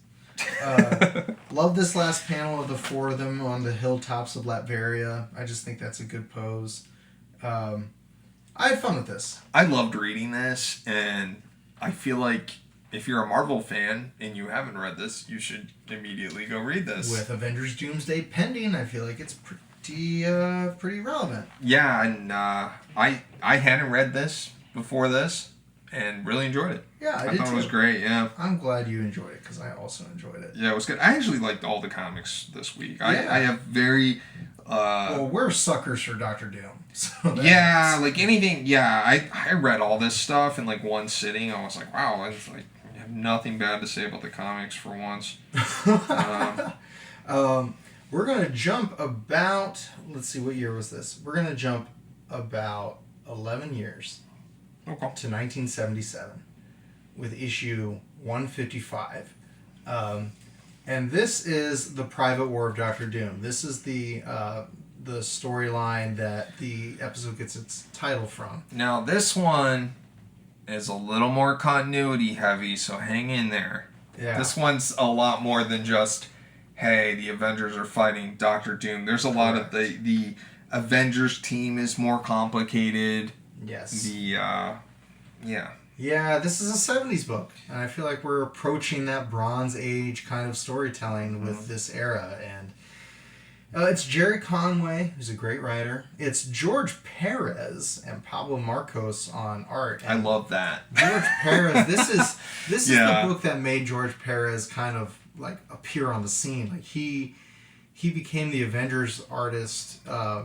Love this last panel of the 4 of them on the hilltops of Latveria. I just think that's a good pose. I had fun with this. I loved reading this, and I feel like if you're a Marvel fan and you haven't read this, you should immediately go read this. With Avengers Doomsday pending, I feel like it's pretty relevant. Yeah, and I hadn't read this before this, and really enjoyed it. Yeah, I did thought too. it was great, yeah. I'm glad you enjoyed it, because I also enjoyed it. Yeah, it was good. I actually liked all the comics this week. I have very... well, we're suckers for Dr. Doom. So like anything... Yeah, I read all this stuff in like one sitting. I was like, wow, it's like... I have nothing bad to say about the comics for once. We're going to jump about... Let's see, what year was this? We're going to jump about 11 years to 1977 with issue 155. And this is the Private War of Dr. Doom. This is the storyline that the episode gets its title from. Now, this one is a little more continuity heavy, so hang in there. Yeah. This one's a lot more than just, hey, the Avengers are fighting Dr. Doom. There's a lot of the Avengers team is more complicated. Yes. Yeah, this is a 70s book, and I feel like we're approaching that Bronze Age kind of storytelling with this era. And it's Jerry Conway, who's a great writer. It's George Perez and Pablo Marcos on art. And I love that. George Perez. This is the book that made George Perez kind of like appear on the scene. Like he became the Avengers artist a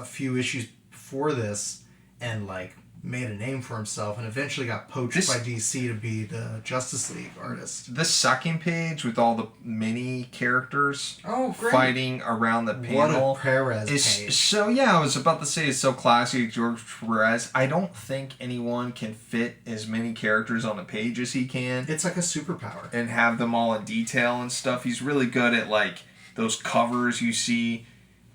few issues before this, and like made a name for himself, and eventually got poached by DC to be the Justice League artist. The second page with all the mini characters fighting around the panel. What a Perez page. So, yeah, I was about to say it's so classic George Perez. I don't think anyone can fit as many characters on a page as he can. It's like a superpower. And have them all in detail and stuff. He's really good at, like, those covers you see,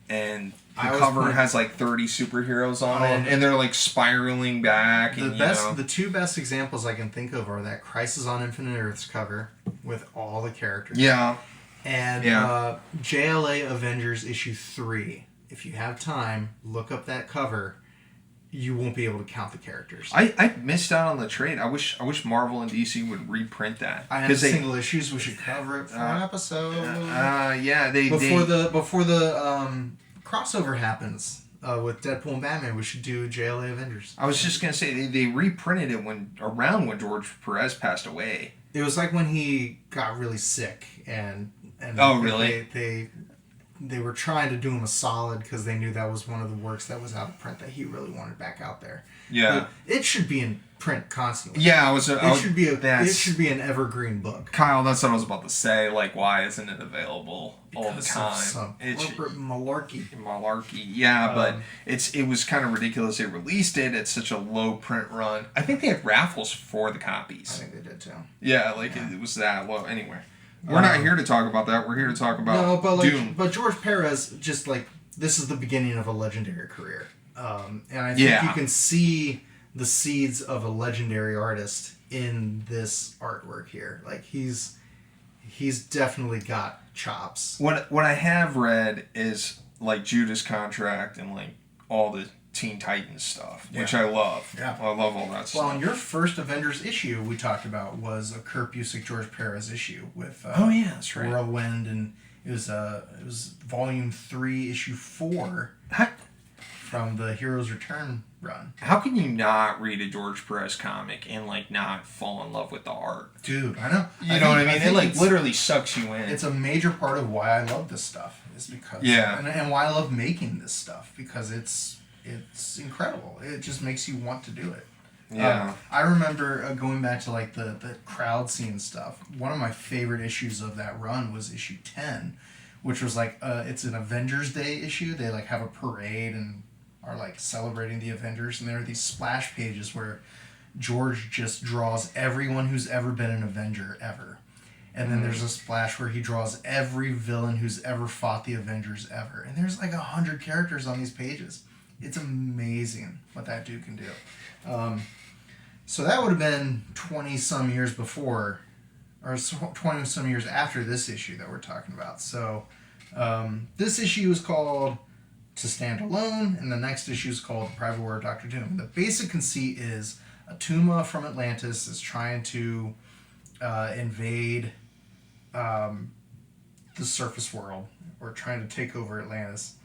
and... The cover has like 30 superheroes on it, and they're like spiraling back. The two best examples I can think of are that Crisis on Infinite Earths cover with all the characters. Yeah. And JLA Avengers issue 3. If you have time, look up that cover. You won't be able to count the characters. I missed out on the trade. I wish Marvel and DC would reprint that. I have single issues. We should cover it for an episode. Before the crossover happens with Deadpool and Batman, we should do JLA Avengers. I was just gonna say they reprinted it around when George Perez passed away. It was like when he got really sick, and really? They were trying to do him a solid because they knew that was one of the works that was out of print that he really wanted back out there. Yeah, but it should be in print constantly. Yeah, it should be an evergreen book. Kyle, that's what I was about to say. Like, why isn't it available all the time? Some corporate malarkey. Yeah, but it was kind of ridiculous. They released it at such a low print run. I think they had raffles for the copies. I think they did too. Yeah, it was that low. Anyway, we're not here to talk about that. We're here to talk about Doom. But George Perez, just like, this is the beginning of a legendary career. And I think you can see the seeds of a legendary artist in this artwork here. Like, he's definitely got chops. What I have read is like Judas Contract and like all the Teen Titans stuff, which I love. Yeah, I love all that stuff. Well, and your first Avengers issue we talked about was a Kurt Busiek George Perez issue with that's right, Whirlwind, and it was volume 3, issue 4 from the Heroes Return run. How can you not read a George Perez comic and like not fall in love with the art? Dude, I know. You know what I mean? It like literally sucks you in. It's a major part of why I love this stuff, is because and why I love making this stuff, because it's incredible. It just makes you want to do it. Yeah. I remember going back to like the crowd scene stuff. One of my favorite issues of that run was issue 10, which was like it's an Avengers Day issue. They like have a parade and are like celebrating the Avengers, and there are these splash pages where George just draws everyone who's ever been an Avenger ever. And then there's a splash where he draws every villain who's ever fought the Avengers ever. And there's like 100 characters on these pages. It's amazing what that dude can do. So that would have been 20-some years before, or 20-some years after this issue that we're talking about. So this issue is called To Stand Alone, and the next issue is called Private War of Dr.Doom. The basic conceit is Atuma from Atlantis is trying to invade the surface world, or trying to take over Atlantis.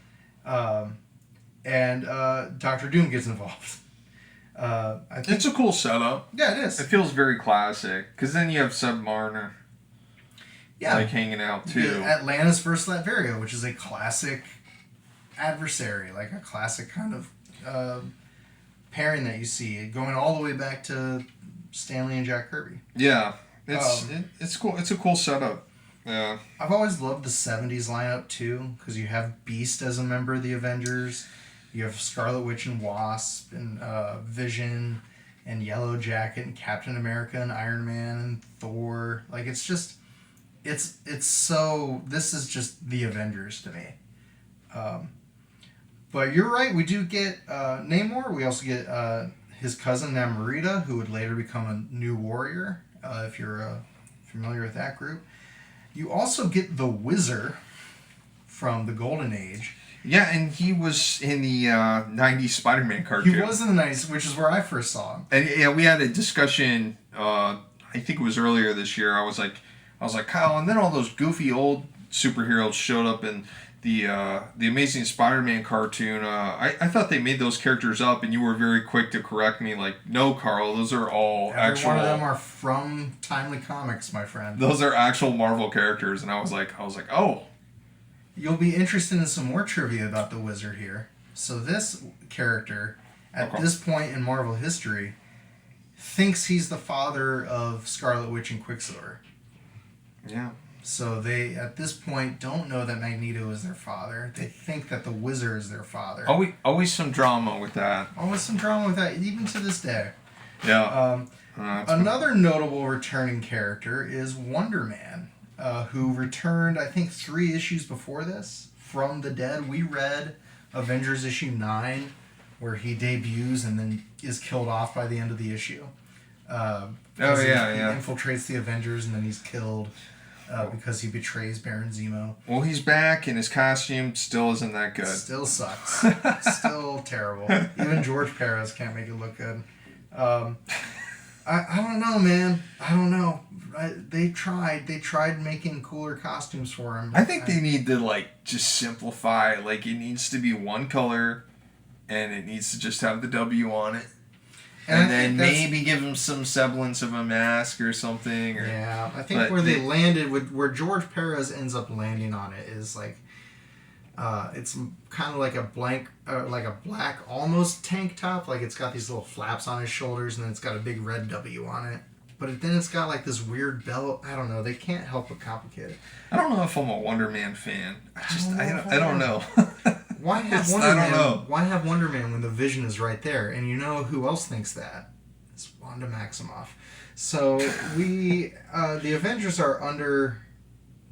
And Dr. Doom gets involved. I think it's a cool setup. Yeah, it is. It feels very classic, because then you have Submariner like hanging out too. Yeah, Atlantis versus Latveria, which is a classic adversary, like a classic kind of pairing that you see, going all the way back to Stanley and Jack Kirby. Yeah, it's cool. It's a cool setup. Yeah, I've always loved the 70s lineup too, because you have Beast as a member of the Avengers. You have Scarlet Witch and Wasp and Vision and Yellow Jacket and Captain America and Iron Man and Thor. Like, it's just, it's so, this is just the Avengers to me. But you're right, we do get Namor. We also get his cousin Namorita, who would later become a new warrior, if you're familiar with that group. You also get the Wizard from the Golden Age. Yeah, and he was in the 90s Spider-Man cartoon. He was in the 90s, which is where I first saw him. And yeah, we had a discussion, I think it was earlier this year. I was like, Kyle, and then all those goofy old superheroes showed up in the Amazing Spider-Man cartoon. I thought they made those characters up, and you were very quick to correct me, like, no, Carl, those are all actual. Every one of them are from Timely Comics, my friend. Those are actual Marvel characters, and I was like, oh. You'll be interested in some more trivia about the Wizard here. So this character, at this point in Marvel history, thinks he's the father of Scarlet Witch and Quicksilver. Yeah. So they, at this point, don't know that Magneto is their father. They think that the Wizard is their father. Always some drama with that. Always some drama with that, even to this day. Yeah. Another notable returning character is Wonder Man, who returned, I think, 3 issues before this from the dead. We read Avengers issue 9, where he debuts and then is killed off by the end of the issue. He infiltrates the Avengers and then he's killed because he betrays Baron Zemo. Well, he's back and his costume still isn't that good. Still sucks. Still terrible. Even George Perez can't make it look good. I don't know, man. I don't know. They tried making cooler costumes for him. I think they need to, just simplify. Like, it needs to be one color, and it needs to just have the W on it. And then maybe give him some semblance of a mask or something. Yeah, I think where they landed, where George Perez ends up landing on it is it's kind of like a black almost tank top. Like, it's got these little flaps on his shoulders, and then it's got a big red W on it. But then it's got this weird belt. I don't know. They can't help but complicate it. I don't know if I'm a Wonder Man fan. I don't know. Why have Wonder Man? Why have Wonder Man when the Vision is right there? And you know who else thinks that? It's Wanda Maximoff. So the Avengers are under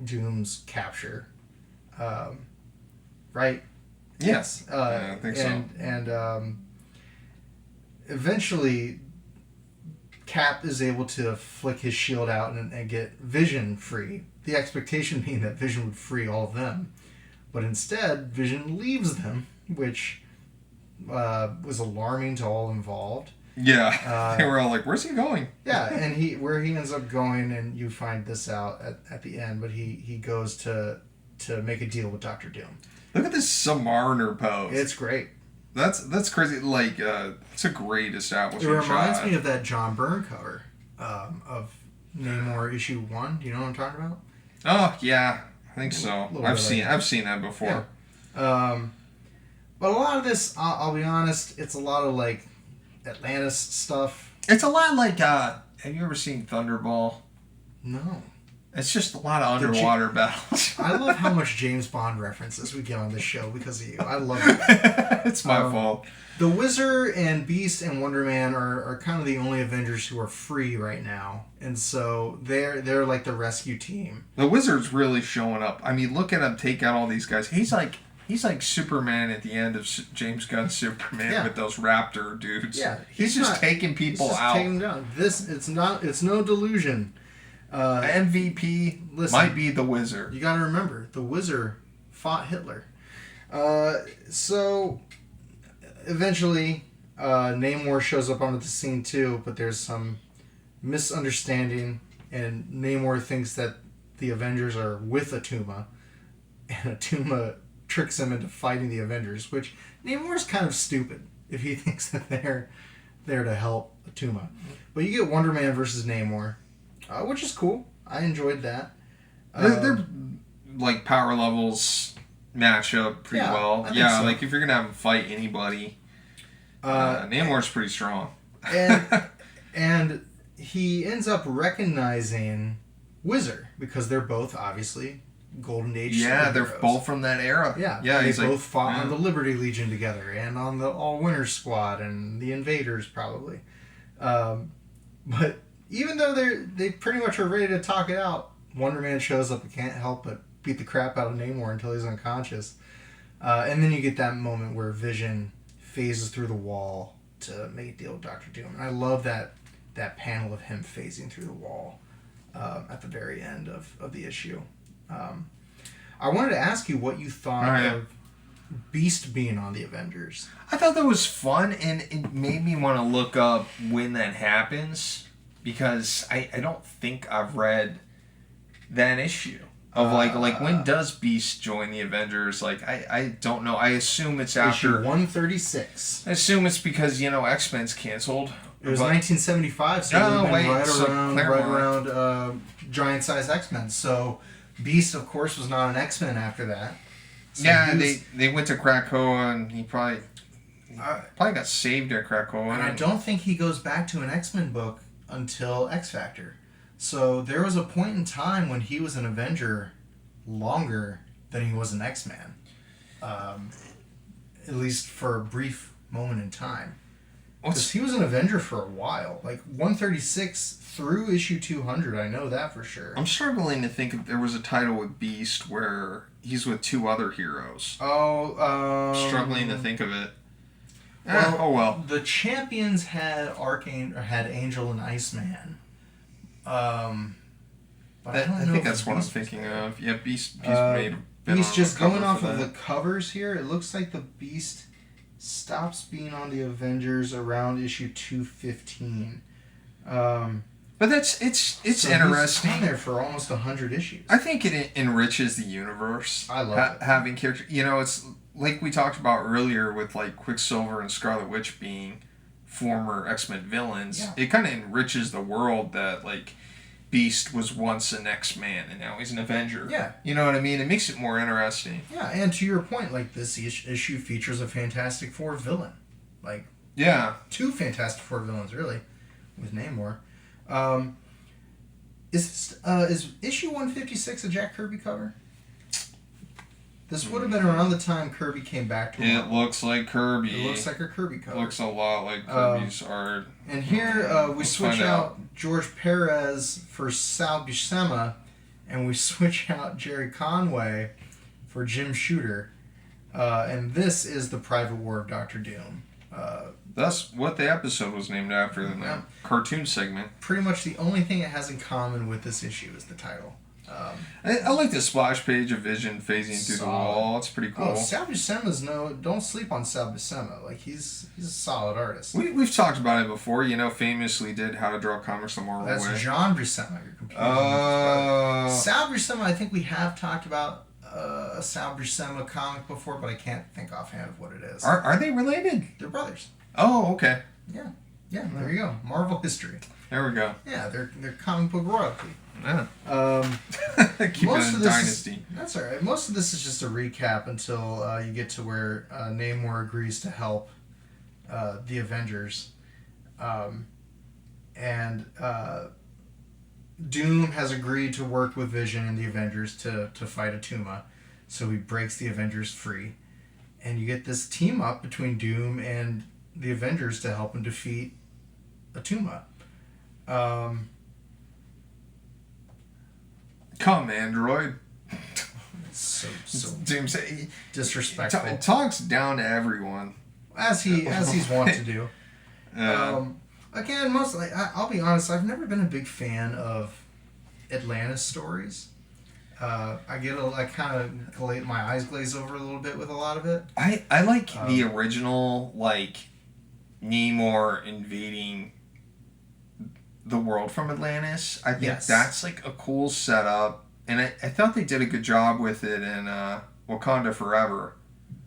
Doom's capture, right? Yes. I think so. And eventually, Cap is able to flick his shield out and get Vision free. The expectation being that Vision would free all of them. But instead, Vision leaves them, which was alarming to all involved. Yeah, they were all like, where's he going? Yeah, and where he ends up going, and you find this out at the end, but he goes to make a deal with Dr. Doom. Look at this Submariner pose. It's great. That's crazy. It's a great establishment. It reminds me of that John Byrne cover of Namor issue 1. Do you know what I'm talking about? Oh yeah, I think so. I've seen that before. Yeah. But a lot of this, I'll be honest, it's a lot of Atlantis stuff. It's a lot like. Have you ever seen Thunderball? No. It's just a lot of underwater battles. I love how much James Bond references we get on this show because of you. I love it. It's my fault. The Wizard and Beast and Wonder Man are kind of the only Avengers who are free right now, and so they're like the rescue team. The Wizard's really showing up. I mean, look at him take out all these guys. He's like Superman at the end of James Gunn's Superman with those raptor dudes. Yeah, he's just taking people out. Taking them down. It's no delusion. MVP might be the Wizard. You got to remember, the Wizard fought Hitler. So eventually, Namor shows up onto the scene too, but there's some misunderstanding, and Namor thinks that the Avengers are with Attuma, and Attuma tricks him into fighting the Avengers, which Namor's kind of stupid if he thinks that they're there to help Attuma. But you get Wonder Man versus Namor, which is cool. I enjoyed that. They're like power levels match up pretty well. Yeah, so. Like if you're gonna have them fight anybody, Namor's pretty strong. and he ends up recognizing Wizard because they're both obviously Golden Age. Yeah, they're both from that era. Yeah. They both fought on the Liberty Legion together and on the All Winners Squad and the Invaders probably. But even though they pretty much are ready to talk it out, Wonder Man shows up and can't help but beat the crap out of Namor until he's unconscious. And then you get that moment where Vision phases through the wall to make a deal with Dr. Doom. And I love that panel of him phasing through the wall at the very end of the issue. I wanted to ask you what you thought of Beast being on the Avengers. I thought that was fun, and it made me want to look up when that happens, because I don't think I've read that issue of like when does Beast join the Avengers? Like I don't know. I assume it's after issue 136. I assume it's because X-Men's canceled. It was 1975, so right around Giant Size X-Men. So Beast, of course, was not an X-Men after that. So they went to Krakoa, and he probably got saved at Krakoa. And I don't think he goes back to an X-Men book until X Factor. So there was a point in time when he was an Avenger longer than he was an X-Man. At least for a brief moment in time. Because he was an Avenger for a while. Like 136 through issue 200, I know that for sure. I'm struggling to think if there was a title with Beast where he's with two other heroes. Struggling to think of it. Well. The Champions had Angel and Iceman. But I think that's what I'm thinking of. Yeah, Beast made. Beast, just going off of the covers here, it looks like the Beast stops being on the Avengers around issue 215. But it's interesting. He's been there for almost 100 issues. I think it enriches the universe. I love it. Having characters. It's like we talked about earlier with like Quicksilver and Scarlet Witch being former X-Men villains. Yeah. It kind of enriches the world that like Beast was once an X-Man and now he's an Avenger. Yeah. You know what I mean? It makes it more interesting. Yeah, and to your point, like this issue features a Fantastic Four villain. Like, two Fantastic Four villains, really, with Namor. Is issue 156 a Jack Kirby cover? This would have been around the time Kirby came back to It looks like Kirby. It looks like a Kirby cover. Looks a lot like Kirby's art. And here we switch out George Perez for Sal Buscema, and we switch out Jerry Conway for Jim Shooter. And this is the Private War of Dr. Doom. That's what the episode was named after in the cartoon segment. Pretty much the only thing it has in common with this issue is the title. I like the splash page of Vision phasing through the wall. It's pretty cool. Sal Buscema's don't sleep on Sal Buscema. Like he's a solid artist. We've talked about it before. Famously did How to Draw Comics the Marvel Way. That's John Buscema. You're completely Sal Buscema. I think we have talked about a Sal Buscema comic before, but I can't think offhand of what it is. Are they related? They're brothers. Oh, okay. Yeah. There you go. Marvel history. There we go. Yeah, they're comic book royalty. Yeah. Keep it in Dynasty. That's all right. Most of this is just a recap until you get to where Namor agrees to help the Avengers, and Doom has agreed to work with Vision and the Avengers to fight Attuma, so he breaks the Avengers free. And you get this team up between Doom and the Avengers to help him defeat Attuma. Come, Android. So Doom disrespectful. Talks down to everyone. As he's wont to do. Again, mostly, I'll be honest, I've never been a big fan of Atlantis stories. I kind of my eyes glaze over a little bit with a lot of it. I like the original, like, Namor invading the world from Atlantis. I think that's, like, a cool setup. And I thought they did a good job with it in Wakanda Forever.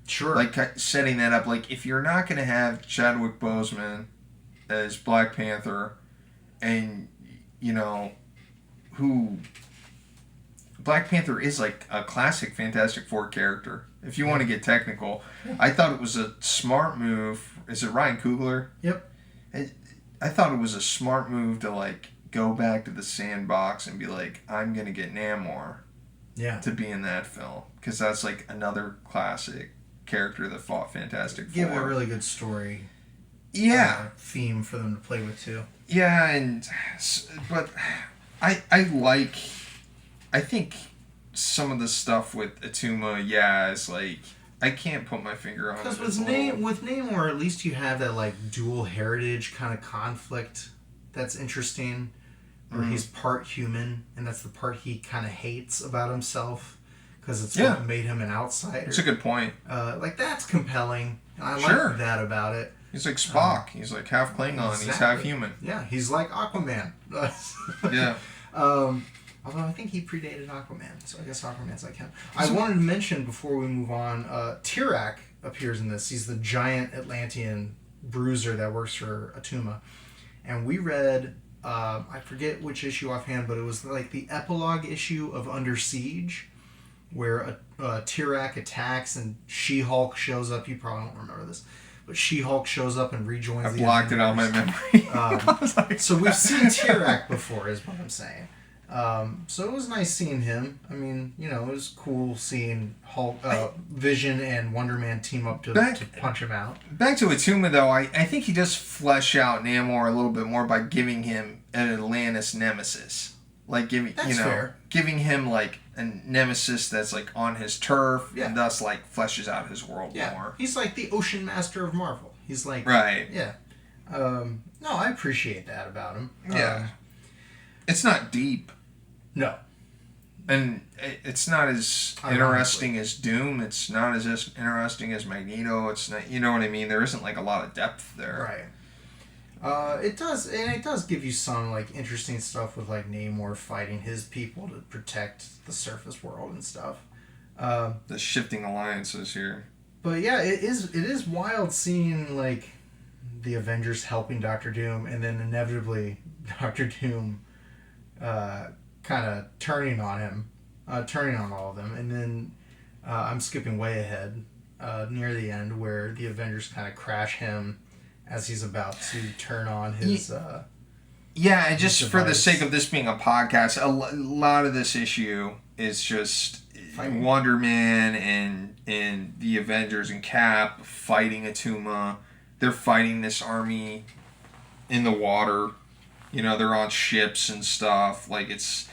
Sure. Like, setting that up. Like, if you're not going to have Chadwick Boseman as Black Panther, and, you know, who... Black Panther is, like, a classic Fantastic Four character, if you want to get technical. I thought it was a smart move. Is it Ryan Coogler? Yep. I thought it was a smart move to, like, go back to the sandbox and be like, I'm going to get Namor to be in that film. Because that's, like, another classic character that fought Fantastic Four. Give it a really good story. Theme for them to play with, too. Yeah, but I think some of the stuff with Attuma, is like, I can't put my finger on it. Because with Namor, at least you have that, like, dual heritage kind of conflict that's interesting. Where he's part human, and that's the part he kind of hates about himself. Because it's what made him an outsider. That's a good point. Like, that's compelling. And I like that about it. He's like Spock. He's like half Klingon. Exactly. He's half human. Yeah, he's like Aquaman. Yeah. Although I think he predated Aquaman, so I guess Aquaman's like him. I wanted to mention before we move on, Tirak appears in this. He's the giant Atlantean bruiser that works for Attuma. And we read, I forget which issue offhand, but it was like the epilogue issue of Under Siege, where Tirak attacks and She-Hulk shows up. You probably don't remember this. But She-Hulk shows up and rejoins the blocked it on my memory. So we've seen Tirak before, is what I'm saying. So it was nice seeing him. I mean, you know, it was cool seeing Hulk, Vision and Wonder Man team up to punch him out. Back to Attuma, though, I think he does flesh out Namor a little bit more by giving him an Atlantis nemesis. Like, giving him, like, a nemesis that's, like, on his turf, and thus, like, fleshes out his world more. He's like the Ocean Master of Marvel. He's like... Right. Yeah. No, I appreciate that about him. Yeah. It's not deep. No. And it's not as interesting as Doom. It's not as interesting as Magneto. It's not, you know what I mean? There isn't, like, a lot of depth there. Right. It does give you some, like, interesting stuff with, like, Namor fighting his people to protect the surface world and stuff. The shifting alliances here. But yeah, it is wild seeing, like, the Avengers helping Dr. Doom, and then inevitably Dr. Doom kind of turning on him, turning on all of them, and then I'm skipping way ahead near the end where the Avengers kind of crash him as he's about to turn on his... and just for the sake of this being a podcast, a lot of this issue is just Wonder Man and the Avengers and Cap fighting Attuma. They're fighting this army in the water. You know, they're on ships and stuff. Like, it's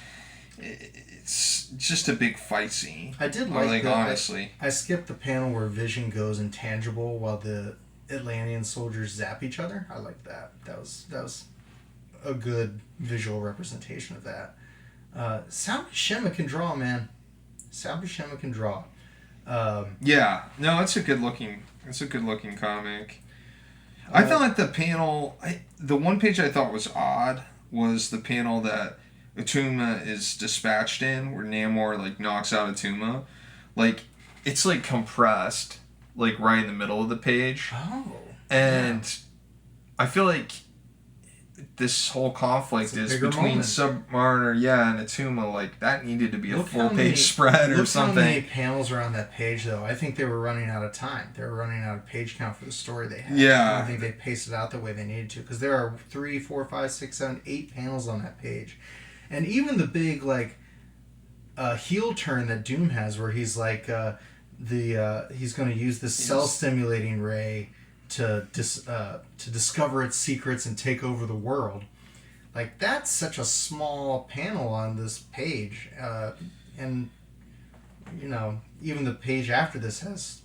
just a big fight scene. I did like that. Honestly. I skipped the panel where Vision goes intangible while the Atlantean soldiers zap each other. I like that. That was a good visual representation of that. Sal Buscema can draw, man. Sal Buscema can draw. Yeah. No, it's a good looking comic. I thought the panel, the one page I thought was odd was the panel that Attuma is dispatched in, where Namor, like, knocks out Attuma. Like, it's, like, compressed, like, right in the middle of the page. Oh. And I feel like this whole conflict is between Submariner, and Attuma. Like, that needed to be a full-page spread or something. Look how many panels are on that page, though. I think they were running out of time. They were running out of page count for the story they had. Yeah. I don't think they paced it out the way they needed to, because there are 3, 4, 5, 6, 7, 8 panels on that page. And even the big like heel turn that Doom has, where he's like he's going to use this cell stimulating ray to discover its secrets and take over the world. Like, that's such a small panel on this page, and you know, even the page after this has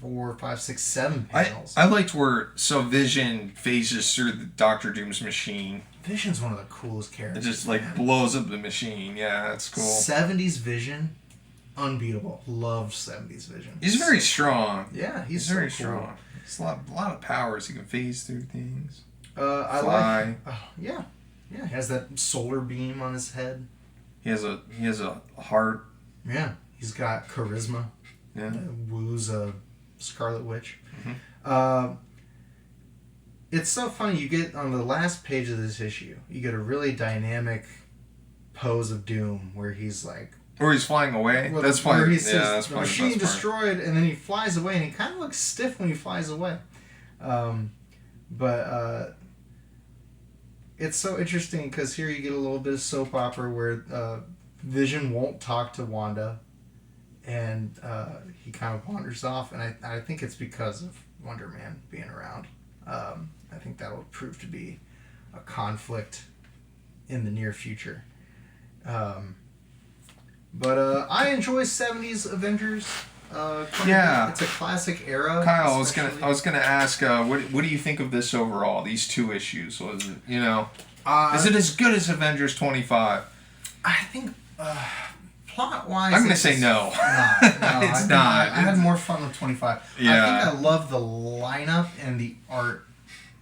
4, 5, 6, 7 panels. I liked where Vision phases through the Dr. Doom's machine. Vision's one of the coolest characters. It just like blows up the machine. Yeah, that's cool. 70s Vision, unbeatable. Love 70s Vision. He's very strong. Yeah, he's very so cool. strong. It's a lot of powers. He can phase through things. I like. Yeah. He has that solar beam on his head. He has a heart. Yeah, he's got charisma. Yeah, woos a Scarlet Witch. Mm-hmm. It's so funny. You get on the last page of this issue, you get a really dynamic pose of Doom where he's like, or he's flying away. That's where probably he says, that's the machine destroyed, and then he flies away, and he kind of looks stiff when he flies away. But it's so interesting because here you get a little bit of soap opera where Vision won't talk to Wanda, and he kind of wanders off, and I think it's because of Wonder Man being around. I think that will prove to be a conflict in the near future. But I enjoy 70s Avengers. It's a classic era. Kyle, I was gonna ask, what do you think of this overall? These 2 issues, was it, is it as good as Avengers 25? I think plot wise, I'm gonna say no. It's not. I had more fun with 25. Yeah. I think I love the lineup and the art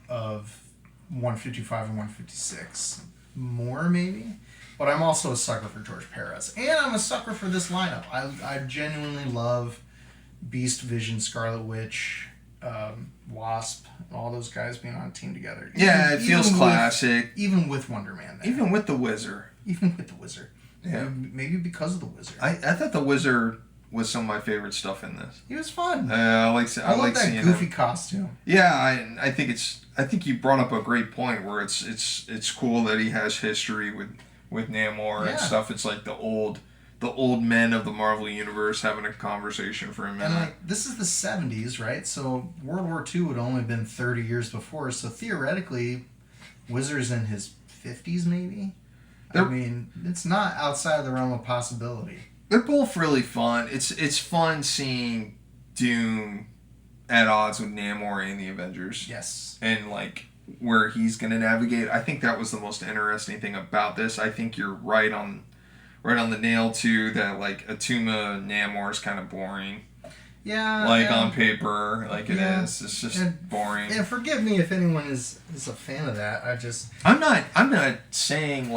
of 155 and 156 more maybe. But I'm also a sucker for George Perez. And I'm a sucker for this lineup. I genuinely love Beast, Vision, Scarlet Witch, Wasp, all those guys being on a team together. It feels classic. Even with Wonder Man there. Even with the Wizard. Yeah. Maybe because of the Wizard. I thought the Wizard was some of my favorite stuff in this. He was fun. I like that goofy costume. Yeah, I think you brought up a great point where it's cool that he has history with Namor and stuff. It's like the old men of the Marvel Universe having a conversation for a minute. And this is the 70s, right? So World War II would only have been 30 years before. So theoretically, Wizard's in his 50s maybe? It's not outside of the realm of possibility. They're both really fun. It's fun seeing Doom at odds with Namor and the Avengers. Yes. And like where he's going to navigate. I think that was the most interesting thing about this. I think you're right on the nail too, that like Atuma Namor is kind of boring. Yeah. On paper, it is. It's just boring. And forgive me if anyone is a fan of that. I'm not saying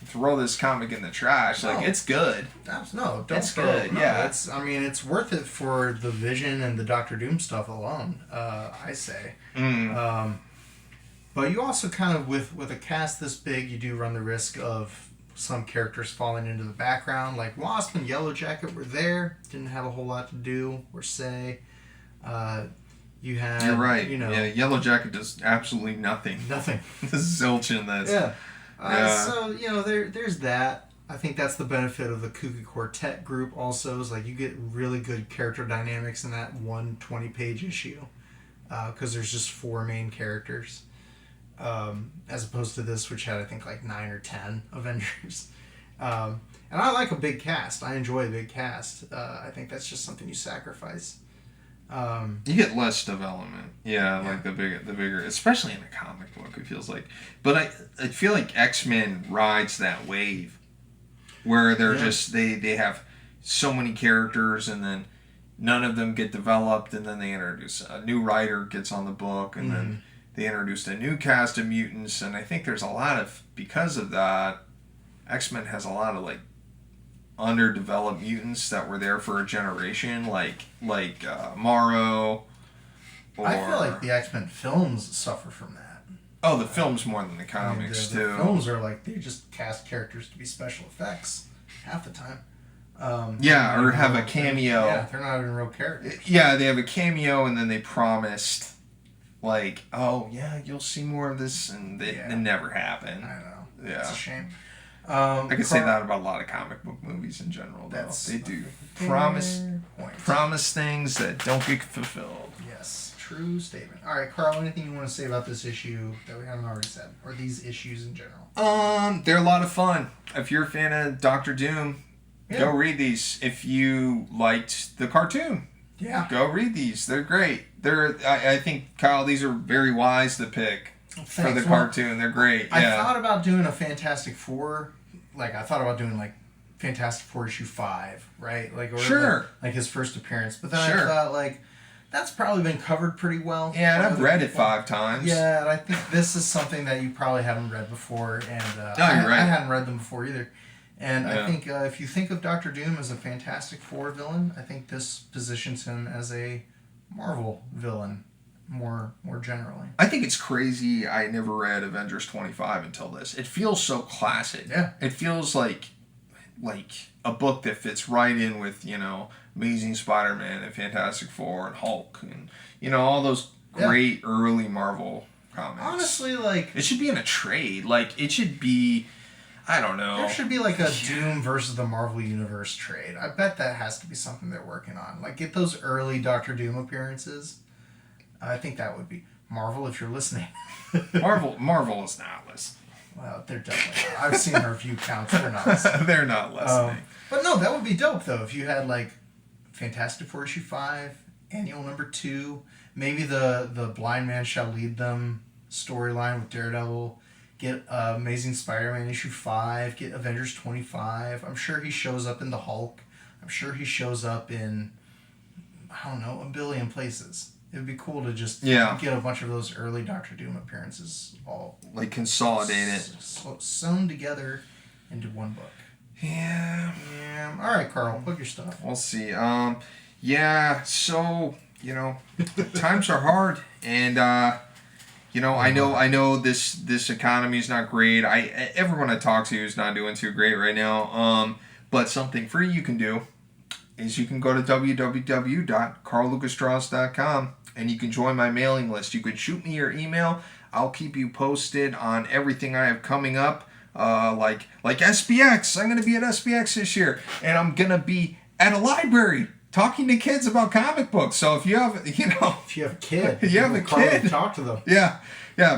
throw this comic in the trash. No. It's good. No, don't it's throw good. it. No, yeah. It's worth it for the Vision and the Dr. Doom stuff alone, I say. But you also kind of, with a cast this big, you do run the risk of some characters falling into the background. Like Wasp and Yellow Jacket were there, didn't have a whole lot to do or say. You have... You're right. Yellow Jacket does absolutely nothing. Nothing. Zilch in this. Yeah. So, there's that. I think that's the benefit of the Cuckoo Quartet group also, is you get really good character dynamics in that one 20-page issue. Because there's just 4 main characters. As opposed to this, which had, I think, 9 or 10 Avengers. And I like a big cast. I enjoy a big cast. I think that's just something you sacrifice. You get less development. Yeah, the bigger, especially in a comic book, it feels like. But I feel like X-Men rides that wave where they're just, they have so many characters and then none of them get developed, and then they introduce a new writer gets on the book, and then they introduced a new cast of mutants, and I think there's a lot of, because of that, X-Men has a lot of underdeveloped mutants that were there for a generation, like Morrow. I feel like the X-Men films suffer from that. Oh, the films more than the comics the too. Films are they just cast characters to be special effects half the time. Or have a cameo. Yeah, they're not even real characters. Yeah, they have a cameo, and then they promised, you'll see more of this, and it never happened. I know. Yeah. It's a shame. I could say that about a lot of comic book movies in general, though. They do promise things that don't get fulfilled. Yes, true statement. All right, Carl, anything you want to say about this issue that we haven't already said, or these issues in general? They're a lot of fun. If you're a fan of Dr. Doom, go read these. If you liked the cartoon, go read these. They're great. I think, Kyle, these are very wise to pick for the cartoon. They're great. I thought about doing a Fantastic Four. I thought about doing Fantastic Four issue 5, right? Like his first appearance. But then I thought that's probably been covered pretty well. Yeah, and I've read it 5 times. Yeah, and I think this is something that you probably haven't read before, and you're right. I hadn't read them before either. And I think if you think of Dr. Doom as a Fantastic Four villain, I think this positions him as a Marvel villain more generally. I think it's crazy I never read Avengers 25 until this. It feels so classic. Yeah. It feels like a book that fits right in with, Amazing Spider-Man and Fantastic Four and Hulk and, all those great early Marvel comics. Honestly, it should be in a trade. It should be, I don't know. There should be a Doom versus the Marvel Universe trade. I bet that has to be something they're working on. Get those early Doctor Doom appearances. I think that would be Marvel if you're listening. Marvel is not listening. Well, they're definitely not. I've seen our view counts. They're not listening. They're not listening. But no, that would be dope though if you had Fantastic Four issue 5, annual number 2, maybe the Blind Man Shall Lead Them storyline with Daredevil. Get Amazing Spider-Man issue 5. Get Avengers 25. I'm sure he shows up in the Hulk. I'm sure he shows up in, I don't know, a billion places. It would be cool to just get a bunch of those early Doctor Doom appearances all consolidate it, sewn together into one book. Yeah. All right, Carl, plug your stuff. We'll see. So times are hard, and I know this economy is not great. Everyone I talk to is not doing too great right now. But something free you can do is you can go to www.carllucasdraws.com and you can join my mailing list. You can shoot me your email. I'll keep you posted on everything I have coming up. Like SPX. I'm going to be at SPX this year, and I'm going to be at a library talking to kids about comic books. So if you have, if you have a kid, talk to them. Yeah,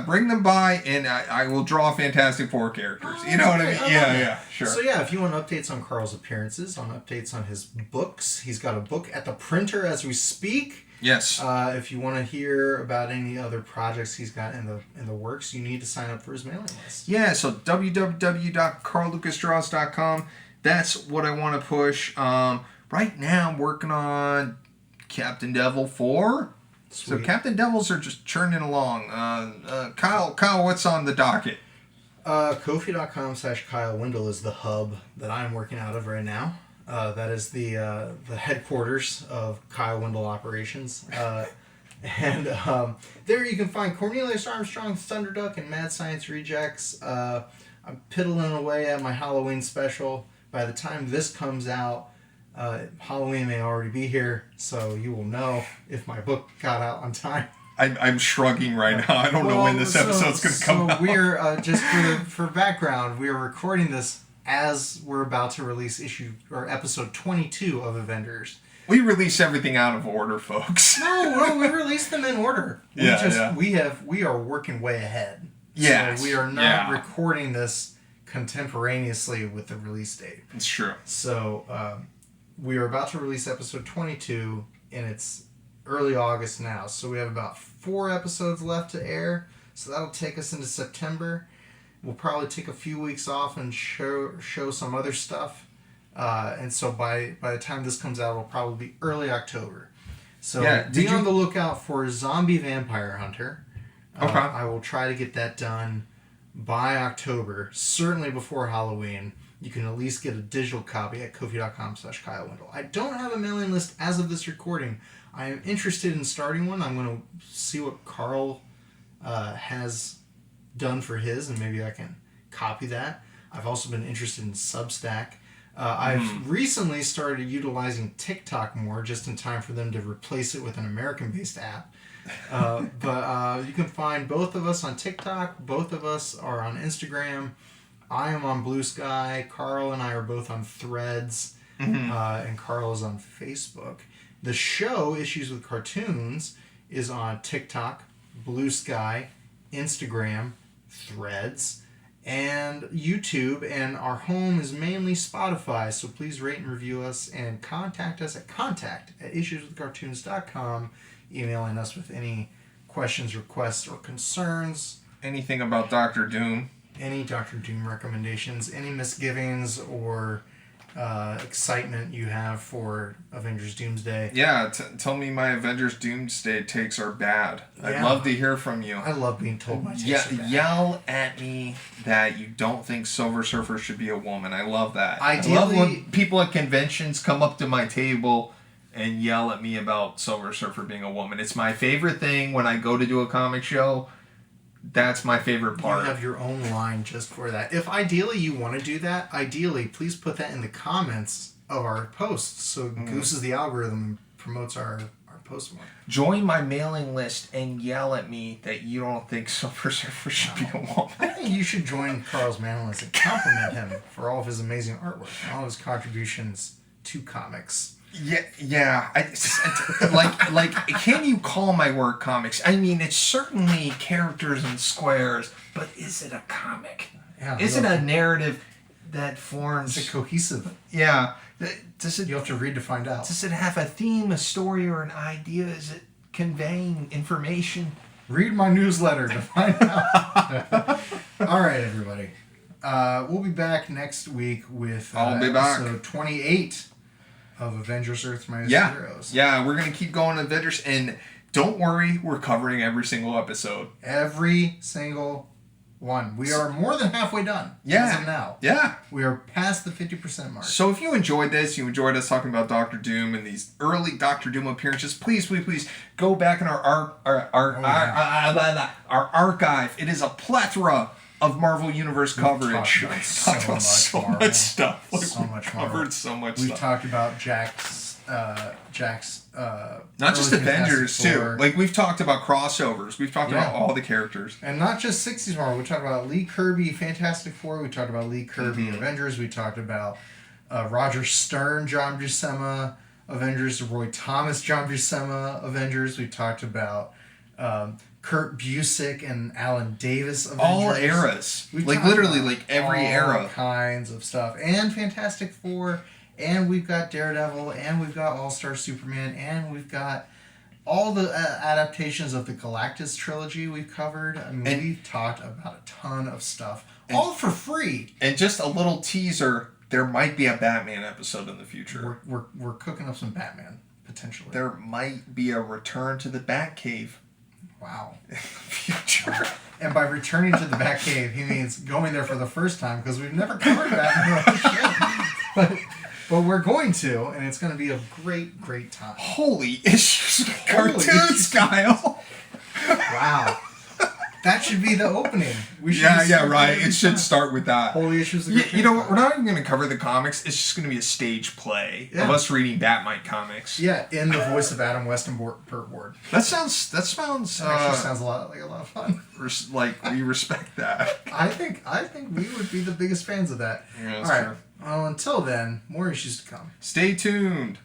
bring them by, and I will draw Fantastic Four characters. You know what I mean? Yeah, sure. So if you want updates on Carl's appearances, on updates on his books, he's got a book at the printer as we speak. Yes. If you want to hear about any other projects he's got in the works, you need to sign up for his mailing list. Yeah, so www.carllucasdraws.com. That's what I want to push. Right now, I'm working on Captain Devil 4. Sweet. So Captain Devils are just churning along. Kyle, what's on the docket? Ko-fi.com/kylewindle is the hub that I'm working out of right now. That is the headquarters of Kyle Windle operations. And there you can find Cornelius Armstrong, Thunderduck, and Mad Science Rejects. I'm piddling away at my Halloween special. By the time this comes out, Halloween may already be here, so you will know if my book got out on time. I'm shrugging right now. I don't know when this episode's going to come out. So we're, just for background, we are recording this as we're about to release episode 22 of Avengers. We release everything out of order, folks. No, we release them in order. We are working way ahead. Yeah. So we are not recording this contemporaneously with the release date. It's true. So we are about to release episode 22, and it's early August now. So we have about 4 episodes left to air. So that'll take us into September. We'll probably take a few weeks off and show some other stuff. And so by the time this comes out, it'll probably be early October. So be on the lookout for Zombie Vampire Hunter. Okay. I will try to get that done by October, certainly before Halloween. You can at least get a digital copy at ko-fi.com/kylewindle. I don't have a mailing list as of this recording. I am interested in starting one. I'm going to see what Carl has done for his, and maybe I can copy that. I've also been interested in Substack. I've recently started utilizing TikTok more, just in time for them to replace it with an American-based app. But you can find both of us on TikTok. Both of us are on Instagram. I am on Bluesky. Carl and I are both on Threads. And Carl is on Facebook. The show, Issues with Cartoons, is on TikTok, Bluesky, Instagram, Threads, and YouTube. And our home is mainly Spotify. So please rate and review us and contact us at contact@IssuesWithCartoons.com, emailing us with any questions, requests, or concerns. Anything about Dr. Doom. Any Dr. Doom recommendations, any misgivings or excitement you have for Avengers Doomsday. Yeah, tell me my Avengers Doomsday takes are bad. Yeah. I'd love to hear from you. I love being told my takes are bad. Yell at me that you don't think Silver Surfer should be a woman. I love that. Ideally, I love when people at conventions come up to my table and yell at me about Silver Surfer being a woman. It's my favorite thing when I go to do a comic show. That's my favorite part. You have your own line just for that. If ideally you want to do that, please put that in the comments of our posts so it gooses the algorithm and promotes our post more. Join my mailing list and yell at me that you don't think Silver Surfer should be a woman. I think you should join Carl's mailing list and compliment him for all of his amazing artwork and all his contributions to comics. Yeah. Like, can you call my work comics? I mean, it's certainly characters and squares, but is it a comic? Yeah, is it a narrative that forms? Is it cohesive? Yeah. You have to read to find out. Does it have a theme, a story, or an idea? Is it conveying information? Read my newsletter to find out. All right, everybody. We'll be back next week with episode 28. Of Avengers Earth's Mightiest Heroes. Yeah, we're going to keep going Avengers, and don't worry, we're covering every single episode. Every single one. We are more than halfway done. Yeah. As of now. Yeah. We are past the 50% mark. So if you enjoyed this, you enjoyed us talking about Dr. Doom and these early Dr. Doom appearances, please go back in our archive. It is a plethora of Marvel Universe coverage. We've talked about so much stuff. So much Marvel. We've talked about Jack's not just Avengers too. Like we've talked about crossovers. We've talked about all the characters. And not just 60s Marvel. We talked about Lee Kirby Fantastic Four. We talked about Lee Kirby Avengers. We talked about Roger Stern John Buscema Avengers, Roy Thomas John Buscema Avengers. We talked about Kurt Busiek and Alan Davis Avengers. All eras. Like literally like every era. All kinds of stuff. And Fantastic Four. And we've got Daredevil. And we've got All-Star Superman. And we've got all the adaptations of the Galactus trilogy we've covered. I mean, we've talked about a ton of stuff. All for free. And just a little teaser, there might be a Batman episode in the future. We're cooking up some Batman, potentially. There might be a return to the Batcave. Wow. Future. Wow. And by returning to the Batcave, he means going there for the first time, because we've never covered Batman on the show. But we're going to, and it's going to be a great, great time. Holy Issues with Cartoons, Kyle. Wow. That should be the opening. Right. It should start with that. Holy Issues with Cartoons. You know what? We're not even going to cover the comics. It's just going to be a stage play of us reading Batmite comics. Yeah, in the voice of Adam Ward. That sounds. Actually sounds a lot of fun. Like we respect that. I think we would be the biggest fans of that. Yeah, that's all right. true. Well, until then, more issues to come. Stay tuned.